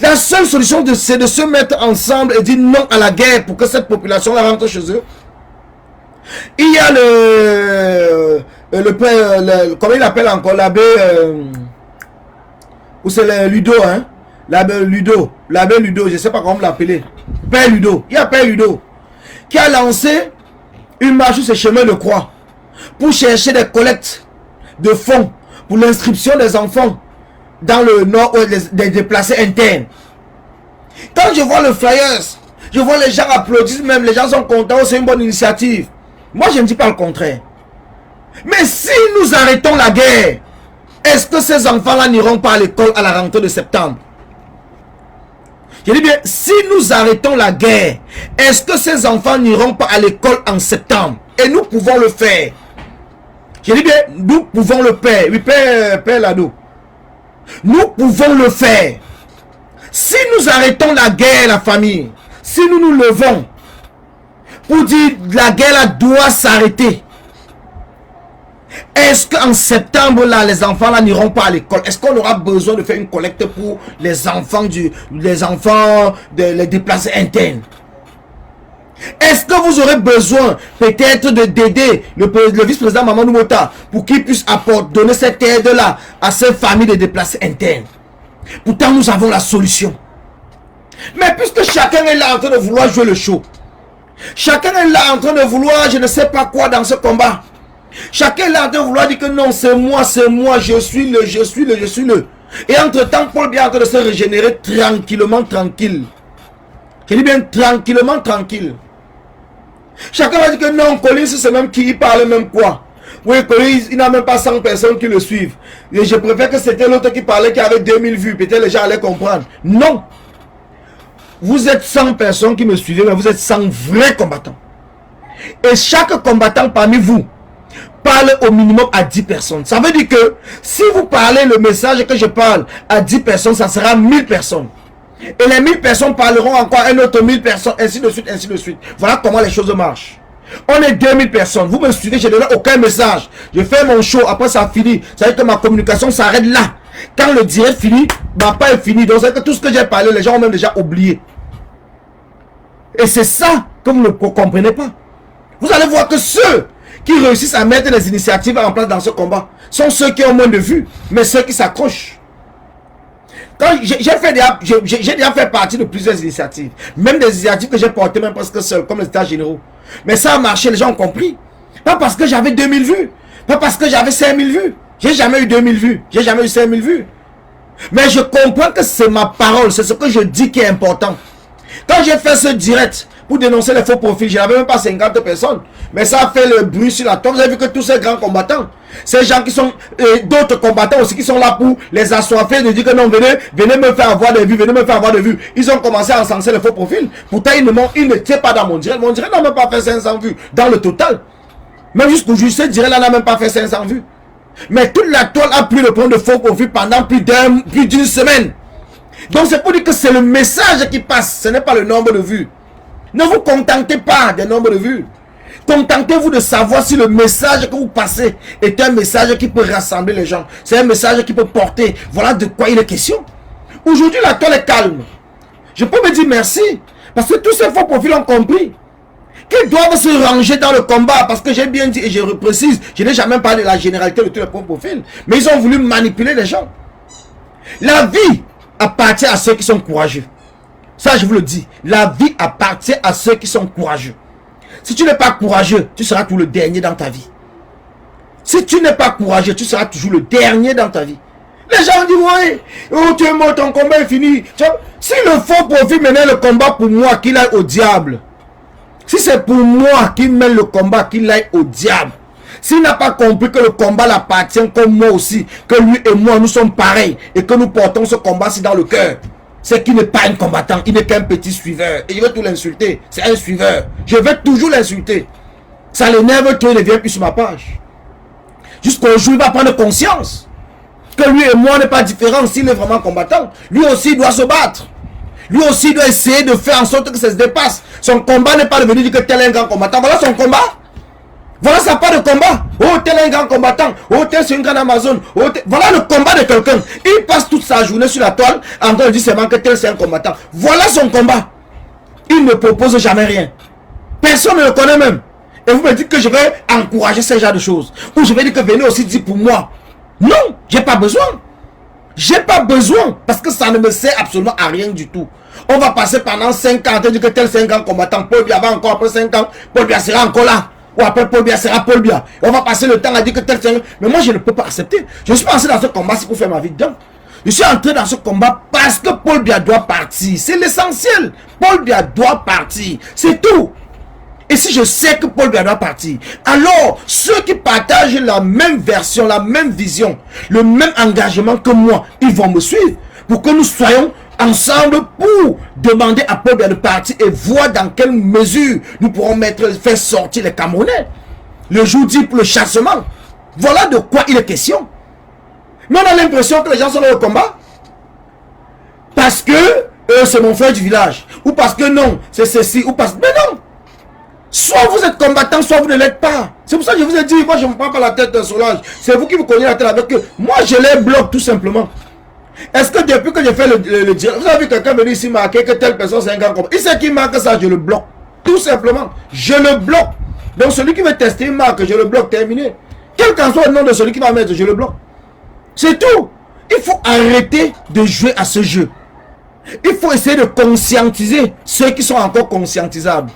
Speaker 1: La seule solution, c'est de se mettre ensemble et dire non à la guerre pour que cette population rentre chez eux. Il y a le père, comment il appelle encore, l'abbé, ou c'est le Ludo, hein? L'abbé Ludo, je ne sais pas comment l'appeler. Père Ludo, il y a Père Ludo qui a lancé une marche sur ses chemins de croix pour chercher des collectes de fonds pour l'inscription des enfants dans le nord, des déplacés internes. Quand je vois le flyers, je vois les gens applaudissent, même les gens sont contents, c'est une bonne initiative. Moi je ne dis pas le contraire. Mais si nous arrêtons la guerre, est-ce que ces enfants-là n'iront pas à l'école à la rentrée de septembre? Je dis bien, si nous arrêtons la guerre, est-ce que ces enfants n'iront pas à l'école en septembre? Et nous pouvons le faire. Je dis bien, nous pouvons le faire. Oui, Père Lado. Nous pouvons le faire. Si nous arrêtons la guerre, la famille, si nous nous levons pour dire la guerre là doit s'arrêter, est-ce qu'en septembre là, les enfants là n'iront pas à l'école? Est-ce qu'on aura besoin de faire une collecte pour les enfants des déplacés internes? Est-ce que vous aurez besoin peut-être d'aider le vice-président Mamadou Mota pour qu'il puisse donner cette aide-là à ces familles de déplacés internes? Pourtant, nous avons la solution. Mais puisque chacun est là en train de vouloir jouer le show, chacun est là en train de vouloir je ne sais pas quoi dans ce combat, chacun est là en train de vouloir dire que non, c'est moi, je suis le. Et entre-temps, Paul Biya est en train de se régénérer tranquillement, tranquille. Je dis bien tranquillement, tranquille. Chacun va dire que non, Collins c'est même qui parle même quoi. Oui, Collins, il n'a même pas 100 personnes qui le suivent. Et je préfère que c'était l'autre qui parlait qui avait 2000 vues. Peut-être les gens allaient comprendre. Non. Vous êtes 100 personnes qui me suivent, mais vous êtes 100 vrais combattants. Et chaque combattant parmi vous parle au minimum à 10 personnes. Ça veut dire que si vous parlez le message que je parle à 10 personnes, ça sera 1000 personnes. Et les 1000 personnes parleront encore à un autre 1000 personnes, ainsi de suite, ainsi de suite. Voilà comment les choses marchent. On est 2000 personnes. Vous me suivez, je ne donne aucun message. Je fais mon show, après ça finit. Ça veut dire que ma communication s'arrête là. Quand le direct finit, ma part est fini. Donc c'est que tout ce que j'ai parlé, les gens ont même déjà oublié. Et c'est ça que vous ne comprenez pas. Vous allez voir que ceux qui réussissent à mettre des initiatives en place dans ce combat sont ceux qui ont moins de vues, mais ceux qui s'accrochent. Quand j'ai déjà fait partie de plusieurs initiatives, même des initiatives que j'ai portées même presque seul, comme les états généraux. Mais ça a marché, les gens ont compris. Pas parce que j'avais 2000 vues, pas parce que j'avais 5000 vues. J'ai jamais eu 2000 vues, j'ai jamais eu 5000 vues. Mais je comprends que c'est ma parole, c'est ce que je dis qui est important. Quand j'ai fait ce direct pour dénoncer les faux profils, je n'avais même pas 50 personnes. Mais ça a fait le bruit sur la toile. Vous avez vu que tous ces grands combattants, ces gens qui sont, d'autres combattants aussi qui sont là pour les assoiffer, de dire que non, venez me faire avoir des vues, venez me faire avoir des vues. Ils ont commencé à encenser les faux profils. Pourtant, ils n'étaient pas dans mon direct. Mon direct n'a même pas fait 500 vues dans le total. Même jusqu'aujourd'hui, ce direct-là n'a même pas fait 500 vues. Mais toute la toile a pris le point de faux profil pendant plus d'une semaine. Donc c'est pour dire que c'est le message qui passe, ce n'est pas le nombre de vues. Ne vous contentez pas des nombres de vues. Contentez-vous de savoir si le message que vous passez est un message qui peut rassembler les gens. C'est un message qui peut porter. Voilà de quoi il est question. Aujourd'hui, la toile est calme. Je peux me dire merci. Parce que tous ces faux profils ont compris qu'ils doivent se ranger dans le combat. Parce que j'ai bien dit, et je reprécise, je n'ai jamais parlé de la généralité de tous les faux profils. Mais ils ont voulu manipuler les gens. La vie appartient à ceux qui sont courageux. Ça, je vous le dis. La vie appartient à ceux qui sont courageux. Si tu n'es pas courageux, tu seras toujours le dernier dans ta vie. Si tu n'es pas courageux, tu seras toujours le dernier dans ta vie. Les gens disent, ouais, oh, tu es mort, ton combat est fini. Si le faux profil menait le combat pour moi, qu'il aille au diable. Si c'est pour moi qu'il mène le combat, qu'il aille au diable. S'il n'a pas compris que le combat l'appartient comme moi aussi, que lui et moi, nous sommes pareils, et que nous portons ce combat-ci dans le cœur, c'est qu'il n'est pas un combattant, il n'est qu'un petit suiveur. Et je vais tout l'insulter, c'est un suiveur. Je vais toujours l'insulter. Ça l'énerve trop, il ne vient plus sur ma page. Jusqu'au jour, il va prendre conscience que lui et moi n'est pas différent s'il est vraiment combattant. Lui aussi, il doit se battre. Lui aussi doit essayer de faire en sorte que ça se dépasse. Son combat n'est pas de venir dire que tel est un grand combattant. Voilà son combat. Voilà sa part de combat. Oh, tel est un grand combattant. Oh, tel c'est une grande Amazon. Oh, voilà le combat de quelqu'un. Il passe toute sa journée sur la toile en train de dire seulement que tel c'est un combattant. Voilà son combat. Il ne propose jamais rien. Personne ne le connaît même. Et vous me dites que je vais encourager ce genre de choses. Ou je vais dire que venez aussi dire pour moi. Non, j'ai pas besoin. J'ai pas besoin. Parce que ça ne me sert absolument à rien du tout. On va passer pendant 5 ans en train de dire que tel c'est un grand combattant. Paul Biya va encore après 5 ans. Paul Biya sera encore là. Ou après Paul Biya sera Paul Biya. On va passer le temps à dire que tel c'est un... Mais moi je ne peux pas accepter. Je suis pas entré dans ce combat c'est pour faire ma vie dedans. Je suis entré dans ce combat parce que Paul Biya doit partir. C'est l'essentiel. Paul Biya doit partir. C'est tout. Et si je sais que Paul Biya doit partir, alors ceux qui partagent la même version, la même vision, le même engagement que moi, ils vont me suivre pour que nous soyons ensemble pour demander à Paul Biya de partir et voir dans quelle mesure nous pourrons faire sortir les Camerounais. Le jour dit pour le chassement. Voilà de quoi il est question. Mais on a l'impression que les gens sont dans le combat parce que c'est mon frère du village, ou parce que non, c'est ceci, ou parce que... Mais non. Soit vous êtes combattant, soit vous ne l'êtes pas. C'est pour ça que je vous ai dit, moi je ne me prends pas la tête d'un Solange. C'est vous qui vous cognez la tête avec eux. Moi je les bloque tout simplement. Est-ce que depuis que j'ai fait le direct, vous avez vu quelqu'un venir ici marquer que telle personne c'est un grand combattant? Il sait qui marque ça, je le bloque. Tout simplement. Je le bloque. Donc celui qui veut tester une marque, je le bloque, terminé. Quel qu'en soit le nom de celui qui va mettre, je le bloque. C'est tout. Il faut arrêter de jouer à ce jeu. Il faut essayer de conscientiser ceux qui sont encore conscientisables.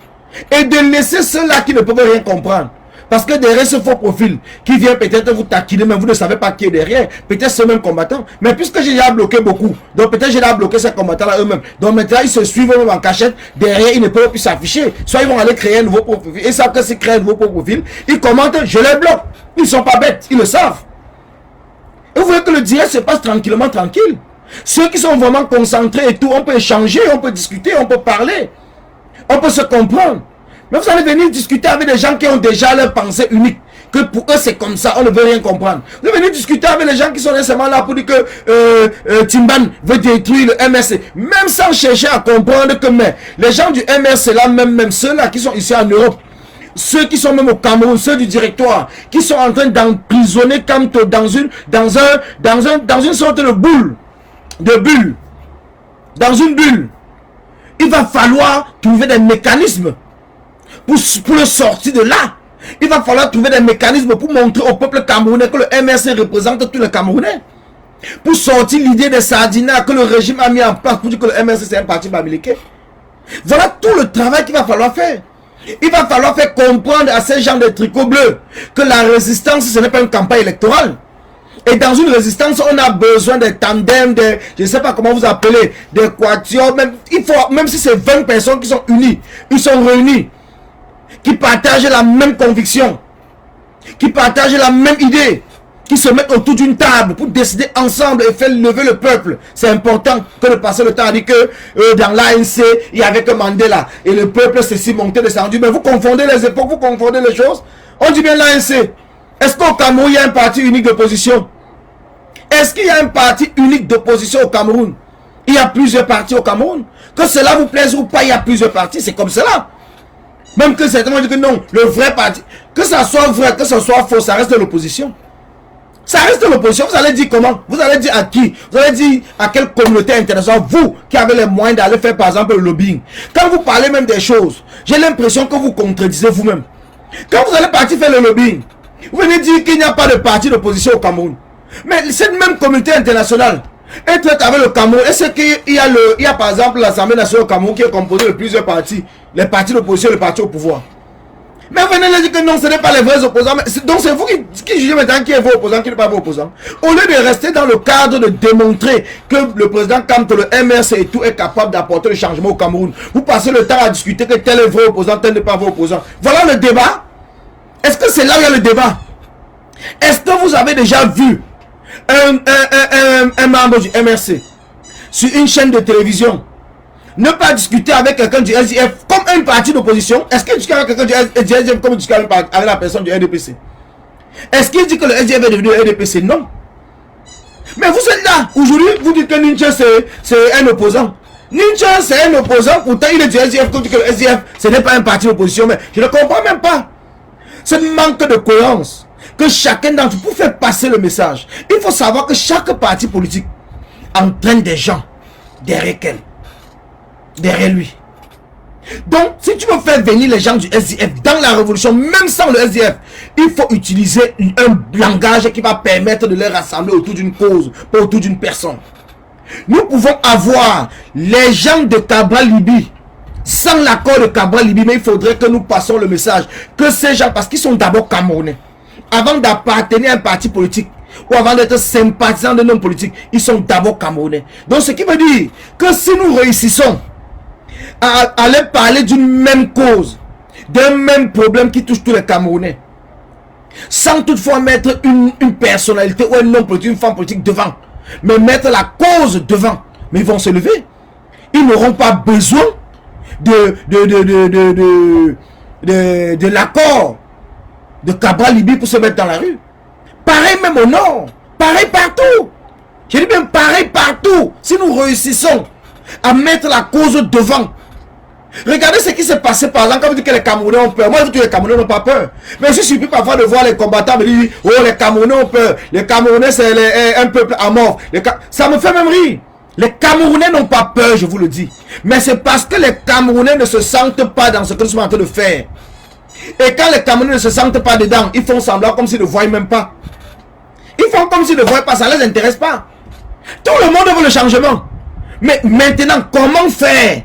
Speaker 1: Et de laisser ceux-là qui ne peuvent rien comprendre. Parce que derrière ce faux profil qui vient peut-être vous taquiner, mais vous ne savez pas qui est derrière. Peut-être ce même combattant. Mais puisque j'ai déjà bloqué beaucoup, donc peut-être j'ai déjà bloqué ces combattants-là eux-mêmes. Donc maintenant ils se suivent eux-mêmes en cachette. Derrière ils ne peuvent plus s'afficher. Soit ils vont aller créer un nouveau profil. Et savent que s'ils créent un nouveau profil, ils commentent, je les bloque. Ils ne sont pas bêtes, ils le savent. Et vous voyez que le direct se passe tranquillement, tranquille. Ceux qui sont vraiment concentrés et tout, on peut échanger, on peut discuter, on peut parler. On peut se comprendre. Mais vous allez venir discuter avec des gens qui ont déjà leur pensée unique. Que pour eux c'est comme ça, on ne veut rien comprendre. Vous allez venir discuter avec les gens qui sont nécessairement là pour dire que Timban veut détruire le MRC. Même sans chercher à comprendre que mais, les gens du MRC là, même ceux-là qui sont ici en Europe, ceux qui sont même au Cameroun, ceux du directoire, qui sont en train d'emprisonner Kamto dans une sorte de bulle. Dans une bulle. Il va falloir trouver des mécanismes pour le sortir de là. Il va falloir trouver des mécanismes pour montrer au peuple camerounais que le MRC représente tous les Camerounais. Pour sortir l'idée des sardinats que le régime a mis en place pour dire que le MRC c'est un parti bamileke. Voilà tout le travail qu'il va falloir faire. Il va falloir faire comprendre à ces gens de tricots bleus que la résistance ce n'est pas une campagne électorale. Et dans une résistance, on a besoin des tandems, je ne sais pas comment vous appelez, des quatuors, même si c'est 20 personnes qui sont unies, ils sont réunis, qui partagent la même conviction, qui partagent la même idée, qui se mettent autour d'une table pour décider ensemble et faire lever le peuple. C'est important que de passer le temps à dire que dans l'ANC, il y avait que Mandela, et le peuple s'est si monté, descendu. Mais vous confondez les époques, vous confondez les choses. On dit bien l'ANC. Est-ce qu'au Cameroun, il y a un parti unique d'opposition? Est-ce qu'il y a un parti unique d'opposition au Cameroun? Il y a plusieurs partis au Cameroun. Que cela vous plaise ou pas, il y a plusieurs partis. C'est comme cela. Même que certains disent que non, le vrai parti, que ça soit vrai, que ce soit faux, ça reste l'opposition. Ça reste l'opposition. Vous allez dire comment? Vous allez dire à qui? Vous allez dire à quelle communauté internationale? Vous qui avez les moyens d'aller faire par exemple le lobbying. Quand vous parlez même des choses, j'ai l'impression que vous contredisez vous-même. Quand vous allez partir faire le lobbying, vous venez dire qu'il n'y a pas de parti d'opposition au Cameroun. Mais cette même communauté internationale est traite avec le Cameroun. Est-ce qu'il y a par exemple l'Assemblée nationale au Cameroun qui est composée de plusieurs partis, les partis d'opposition et les partis au pouvoir? Mais vous venez de dire que non, ce n'est pas les vrais opposants. Donc c'est vous qui jugez maintenant qui est vos opposants, qui n'est pas vos opposants. Au lieu de rester dans le cadre de démontrer que le président Kamto, le MRC et tout est capable d'apporter le changement au Cameroun, vous passez le temps à discuter que tel est vrai opposant, tel n'est pas vrai opposant. Voilà le débat. Est-ce que c'est là où il y a le débat? Est-ce que vous avez déjà vu un membre du MRC sur une chaîne de télévision ne pas discuter avec quelqu'un du SDF comme un parti d'opposition? Est-ce qu'il discute avec quelqu'un du SDF comme il discute avec la personne du RDPC? Est-ce qu'il dit que le SDF est devenu le RDPC? Non. Mais vous êtes là, aujourd'hui, vous dites que Ninja c'est un opposant. Ninja, c'est un opposant, pourtant il est du SDF, comme dit que le SDF, ce n'est pas un parti d'opposition, mais je ne comprends même pas. Ce manque de cohérence, que chacun d'entre vous, pour faire passer le message, il faut savoir que chaque parti politique entraîne des gens derrière lui. Donc, si tu veux faire venir les gens du SDF dans la révolution, même sans le SDF, il faut utiliser un langage qui va permettre de les rassembler autour d'une cause, pas autour d'une personne. Nous pouvons avoir les gens de Cabral Libye sans l'accord de Cabral Libye, mais il faudrait que nous passions le message que ces gens, parce qu'ils sont d'abord Camerounais, avant d'appartenir à un parti politique ou avant d'être sympathisants d'un homme politique, ils sont d'abord Camerounais. Donc ce qui veut dire que si nous réussissons à aller parler d'une même cause, d'un même problème qui touche tous les Camerounais, sans toutefois mettre une personnalité ou un homme politique, une femme politique devant, mais mettre la cause devant, mais ils vont se lever. Ils n'auront pas besoin de l'accord de Cabral Libye pour se mettre dans la rue. Pareil même au nord, pareil partout. Je dis bien pareil partout. Si nous réussissons à mettre la cause devant. Regardez ce qui s'est passé par exemple quand vous dites que les Camerounais ont peur. Moi je dis que les Camerounais n'ont pas peur. Mais je suis surpris parfois de voir les combattants me dire oh les Camerounais ont peur. Les Camerounais c'est un peuple amorphe. Ça me fait même rire. Les Camerounais n'ont pas peur, je vous le dis. Mais c'est parce que les Camerounais ne se sentent pas dans ce que nous sommes en train de faire. Et quand les Camerounais ne se sentent pas dedans, ils font semblant comme s'ils ne voient même pas. Ils font comme s'ils ne voient pas, ça ne les intéresse pas. Tout le monde veut le changement. Mais maintenant, comment faire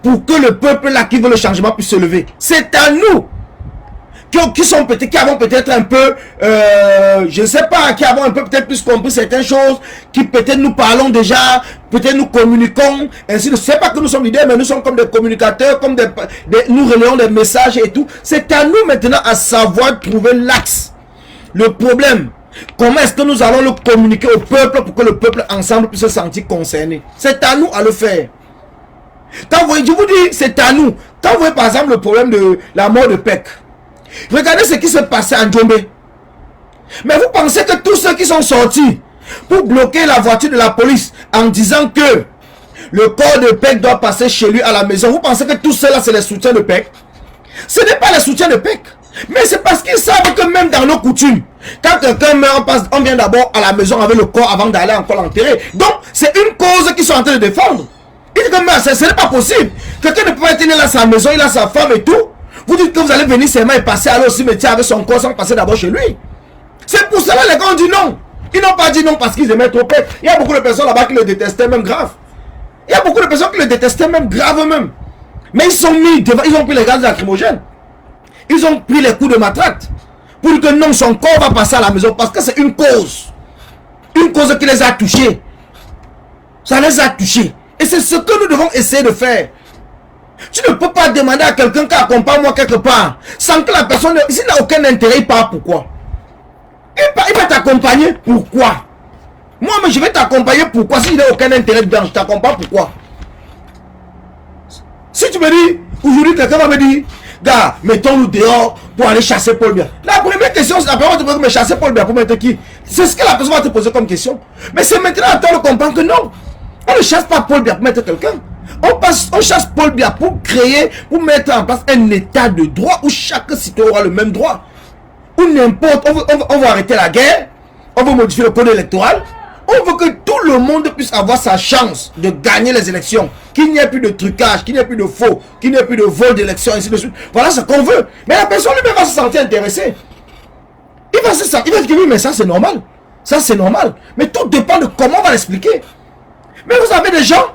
Speaker 1: pour que le peuple là qui veut le changement puisse se lever? C'est à nous qui avons peut-être un peu, je ne sais pas, qui avons un peu peut-être plus compris certaines choses, qui peut-être nous parlons déjà, peut-être nous communiquons, ainsi de suite. C'est pas que nous sommes leaders, mais nous sommes comme des communicateurs, comme nous relayons des messages et tout. C'est à nous maintenant à savoir trouver l'axe, le problème. Comment est-ce que nous allons le communiquer au peuple pour que le peuple ensemble puisse se sentir concerné? C'est à nous à le faire. Quand vous voyez, je vous dis, c'est à nous. Quand vous voyez par exemple le problème de la mort de Pec, regardez ce qui s'est passé en Djombe. Mais vous pensez que tous ceux qui sont sortis pour bloquer la voiture de la police en disant que le corps de Pec doit passer chez lui à la maison, vous pensez que tout cela c'est les soutiens de Pec? Ce n'est pas les soutiens de Pec. Mais c'est parce qu'ils savent que même dans nos coutumes, quand quelqu'un meurt, on vient d'abord à la maison avec le corps avant d'aller encore l'enterrer. Donc c'est une cause qu'ils sont en train de défendre. Ils disent que ce n'est pas possible. Quelqu'un ne peut pas être né dans sa maison, il a sa femme et tout. Vous dites que vous allez venir seulement et passer alors au cimetière avec son corps sans passer d'abord chez lui. C'est pour cela les gars ont dit non. Ils n'ont pas dit non parce qu'ils aimaient trop Pec. Il y a beaucoup de personnes là-bas qui le détestaient même grave. Il y a beaucoup de personnes qui le détestaient même grave même. Mais ils sont mis devant, ils ont pris les gaz lacrymogènes. Ils ont pris les coups de matraque. Pour dire que non, son corps va passer à la maison parce que c'est une cause. Une cause qui les a touchés. Ça les a touchés. Et c'est ce que nous devons essayer de faire. Tu ne peux pas demander à quelqu'un qui accompagne moi quelque part sans que la personne, s'il n'a aucun intérêt, il part pourquoi? Il va t'accompagner pourquoi? Moi, mais je vais t'accompagner pourquoi? S'il n'a aucun intérêt dedans, je t'accompagne pourquoi? Si tu me dis, aujourd'hui quelqu'un va me dire, gars, mettons-nous dehors pour aller chasser Paul Biya. La première question, c'est la première fois que tu me chasser Paul Biya pour mettre qui? C'est ce que la personne va te poser comme question. Mais c'est maintenant à toi de comprendre que non. On ne chasse pas Paul Biya pour mettre quelqu'un. On chasse Paul Biya pour créer, pour mettre en place un état de droit où chaque citoyen aura le même droit. Où n'importe, on va arrêter la guerre, on va modifier le code électoral. On veut que tout le monde puisse avoir sa chance de gagner les élections. Qu'il n'y ait plus de trucage, qu'il n'y ait plus de faux, qu'il n'y ait plus de vol d'élections, ainsi de suite. Voilà ce qu'on veut. Mais la personne lui-même va se sentir intéressée. Il va se sentir, il va se dire oui, mais ça c'est normal. Ça c'est normal. Mais tout dépend de comment on va l'expliquer. Mais vous avez des gens,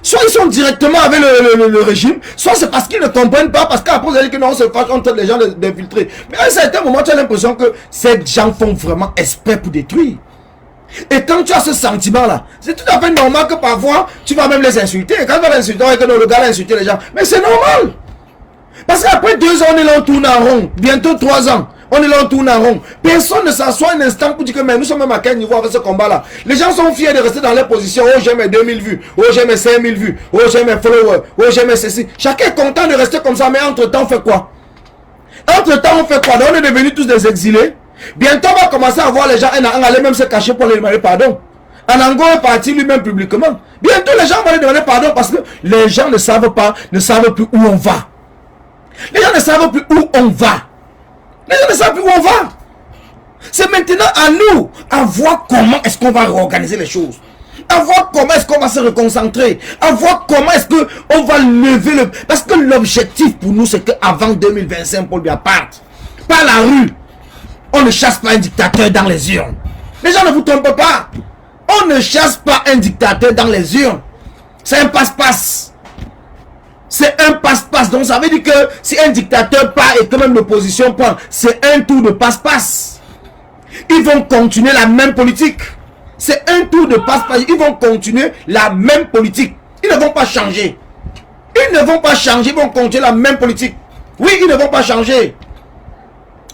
Speaker 1: soit ils sont directement avec le régime, soit c'est parce qu'ils ne comprennent pas, parce qu'après vous allez dire que non, on se fâche, on traite les gens d'infiltrés. Mais à un certain moment, tu as l'impression que ces gens font vraiment exprès pour détruire. Et quand tu as ce sentiment-là, c'est tout à fait normal que parfois, tu vas même les insulter. Et quand tu vas les insulter, que non, le gars a insulté les gens. Mais c'est normal. Parce qu'après 2 ans, on est là, on tourne en rond. Bientôt 3 ans. On est là, on tourne en rond. Personne ne s'assoit un instant pour dire que mais nous sommes même à quel niveau avec ce combat-là. Les gens sont fiers de rester dans leur position. Oh, j'ai mes 2000 vues. Oh, j'ai mes 5000 vues. Oh, j'ai mes followers. Oh, j'ai mes ceci. Chacun est content de rester comme ça. Mais entre-temps, on fait quoi? Entre-temps, on fait quoi? Donc, on est devenus tous des exilés. Bientôt, on va commencer à voir les gens un à un aller même se cacher pour les demander pardon. Anango est parti lui-même publiquement. Bientôt, les gens vont lui demander pardon parce que les gens ne savent plus où on va. Les gens ne savent plus où on va. Les gens ne savent plus où on va. C'est maintenant à nous à voir comment est-ce qu'on va réorganiser les choses. À voir comment est-ce qu'on va se reconcentrer. À voir comment est-ce qu'on va lever le... Parce que l'objectif pour nous, c'est qu'avant 2025, Paul Biya parte. Par la rue. On ne chasse pas un dictateur dans les urnes. Les gens ne vous trompent pas. On ne chasse pas un dictateur dans les urnes. C'est un passe-passe. C'est un passe-passe. Donc ça veut dire que si un dictateur part et que même l'opposition prend, c'est un tour de passe-passe. Ils vont continuer la même politique. C'est un tour de passe-passe. Ils vont continuer la même politique. Ils ne vont pas changer. Ils ne vont pas changer. Ils vont continuer la même politique. Oui, ils ne vont pas changer.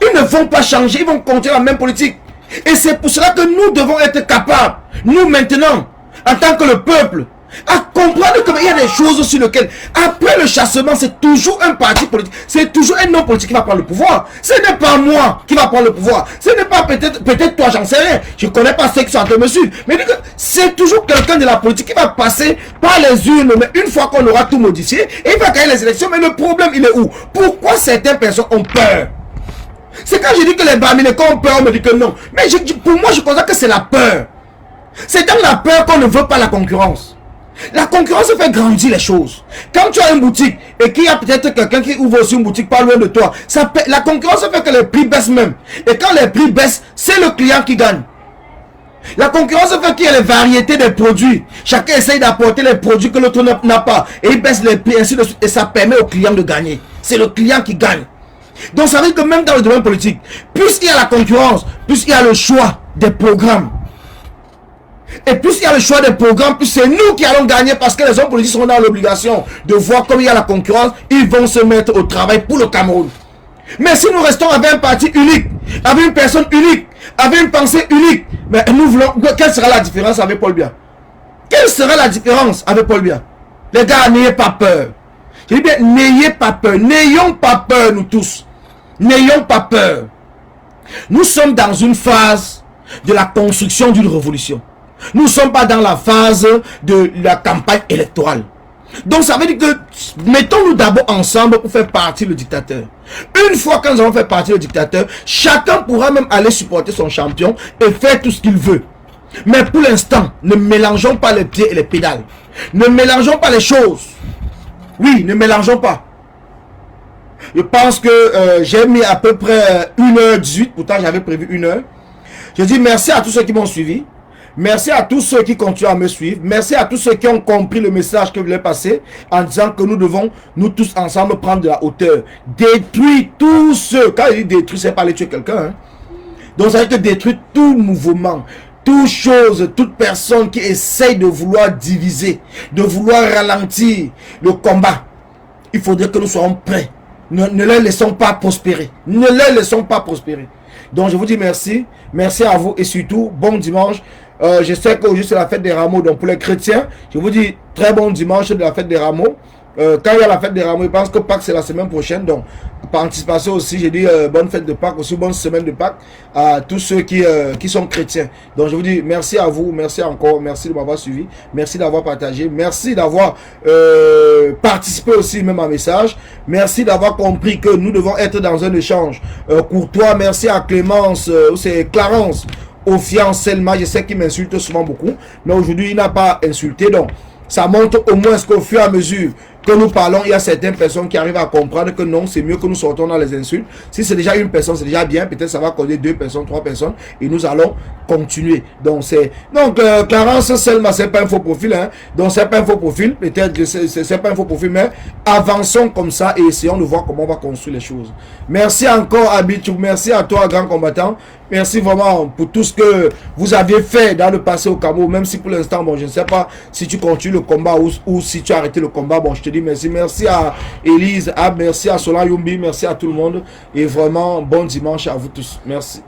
Speaker 1: Ils ne vont pas changer. Ils vont continuer la même politique. Et c'est pour cela que nous devons être capables, nous maintenant, en tant que le peuple, à comprendre qu'il y a des choses sur lesquelles, après le chassement, c'est toujours un parti politique, c'est toujours un homme politique qui va prendre le pouvoir. Ce n'est pas moi qui va prendre le pouvoir. Ce n'est pas peut-être toi, j'en sais rien. Je ne connais pas ceux qui sont en train de me suivre. Mais c'est toujours quelqu'un de la politique qui va passer par les urnes. Mais une fois qu'on aura tout modifié, et il va gagner les élections. Mais le problème, il est où? Pourquoi certaines personnes ont peur? C'est quand je dis que les Bamilékos ont peur, on me dit que non. Mais pour moi, je constate que c'est la peur. C'est dans la peur qu'on ne veut pas la concurrence. La concurrence fait grandir les choses. Quand tu as une boutique et qu'il y a peut-être quelqu'un qui ouvre aussi une boutique pas loin de toi, la concurrence fait que les prix baissent même. Et quand les prix baissent, c'est le client qui gagne. La concurrence fait qu'il y a les variétés des produits. Chacun essaye d'apporter les produits que l'autre n'a pas. Et il baisse les prix, ainsi de suite. Et ça permet au client de gagner. C'est le client qui gagne. Donc ça veut dire que même dans le domaine politique, plus il y a la concurrence, plus il y a le choix des programmes. Et plus il y a le choix des programmes, plus c'est nous qui allons gagner parce que les hommes politiques sont dans l'obligation de voir comme il y a la concurrence, ils vont se mettre au travail pour le Cameroun. Mais si nous restons avec un parti unique, avec une personne unique, avec une pensée unique, mais nous voulons... Quelle sera la différence avec Paul Biya? Quelle sera la différence avec Paul Biya? Les gars, n'ayez pas peur. Je dis bien, n'ayez pas peur. N'ayons pas peur, nous tous. N'ayons pas peur. Nous sommes dans une phase de la construction d'une révolution. Nous ne sommes pas dans la phase de la campagne électorale. Donc ça veut dire que mettons-nous d'abord ensemble pour faire partie le dictateur. Une fois que nous avons fait partie le dictateur, chacun pourra même aller supporter son champion et faire tout ce qu'il veut. Mais pour l'instant, ne mélangeons pas les pieds et les pédales. Ne mélangeons pas les choses. Oui, ne mélangeons pas. Je pense que j'ai mis à peu près 1h18. Pourtant, j'avais prévu 1 heure. Je dis merci à tous ceux qui m'ont suivi. Merci à tous ceux qui continuent à me suivre. Merci à tous ceux qui ont compris le message que je voulais passer en disant que nous devons, nous tous ensemble, prendre de la hauteur. Détruire tous ceux. Quand il dit détruire, c'est pas aller tuer quelqu'un. Hein. Donc, ça veut dire que détruire tout mouvement. Toute chose, toute personne qui essaye de vouloir diviser, de vouloir ralentir le combat, il faudrait que nous soyons prêts. Ne les laissons pas prospérer. Ne les laissons pas prospérer. Donc je vous dis merci. Merci à vous et surtout, bon dimanche. Je sais qu'aujourd'hui c'est la fête des rameaux. Donc pour les chrétiens, je vous dis très bon dimanche de la fête des rameaux. Quand il y a la fête des rameaux, je pense que Pâques c'est la semaine prochaine. Donc par anticipation aussi, j'ai dit bonne fête de Pâques, aussi bonne semaine de Pâques à tous ceux qui sont chrétiens. Donc je vous dis merci à vous, merci encore, merci de m'avoir suivi, merci d'avoir partagé, merci d'avoir participé aussi même à message, merci d'avoir compris que nous devons être dans un échange courtois. Merci à Clémence, c'est Clarence, Ofian, Selma, je sais qu'il m'insulte souvent beaucoup, mais aujourd'hui il n'a pas insulté, donc ça montre au moins qu'au fur et à mesure que nous parlons, il y a certaines personnes qui arrivent à comprendre que non, c'est mieux que nous sortons dans les insultes. Si c'est déjà une personne, c'est déjà bien. Peut-être ça va causer 2 personnes, 3 personnes. Et nous allons continuer. Donc, Clarence Selma, c'est pas un faux profil. Hein. Donc, c'est pas un faux profil. Peut-être que c'est pas un faux profil. Mais avançons comme ça et essayons de voir comment on va construire les choses. Merci encore, Abitou. Merci à toi, grand combattant. Merci vraiment pour tout ce que vous aviez fait dans le passé au Cameroun. Même si pour l'instant, bon, je ne sais pas si tu continues le combat ou si tu as arrêté le combat. Bon, je te dis merci. Merci à Elise, merci à Solan Yumbi, merci à tout le monde. Et vraiment, bon dimanche à vous tous. Merci.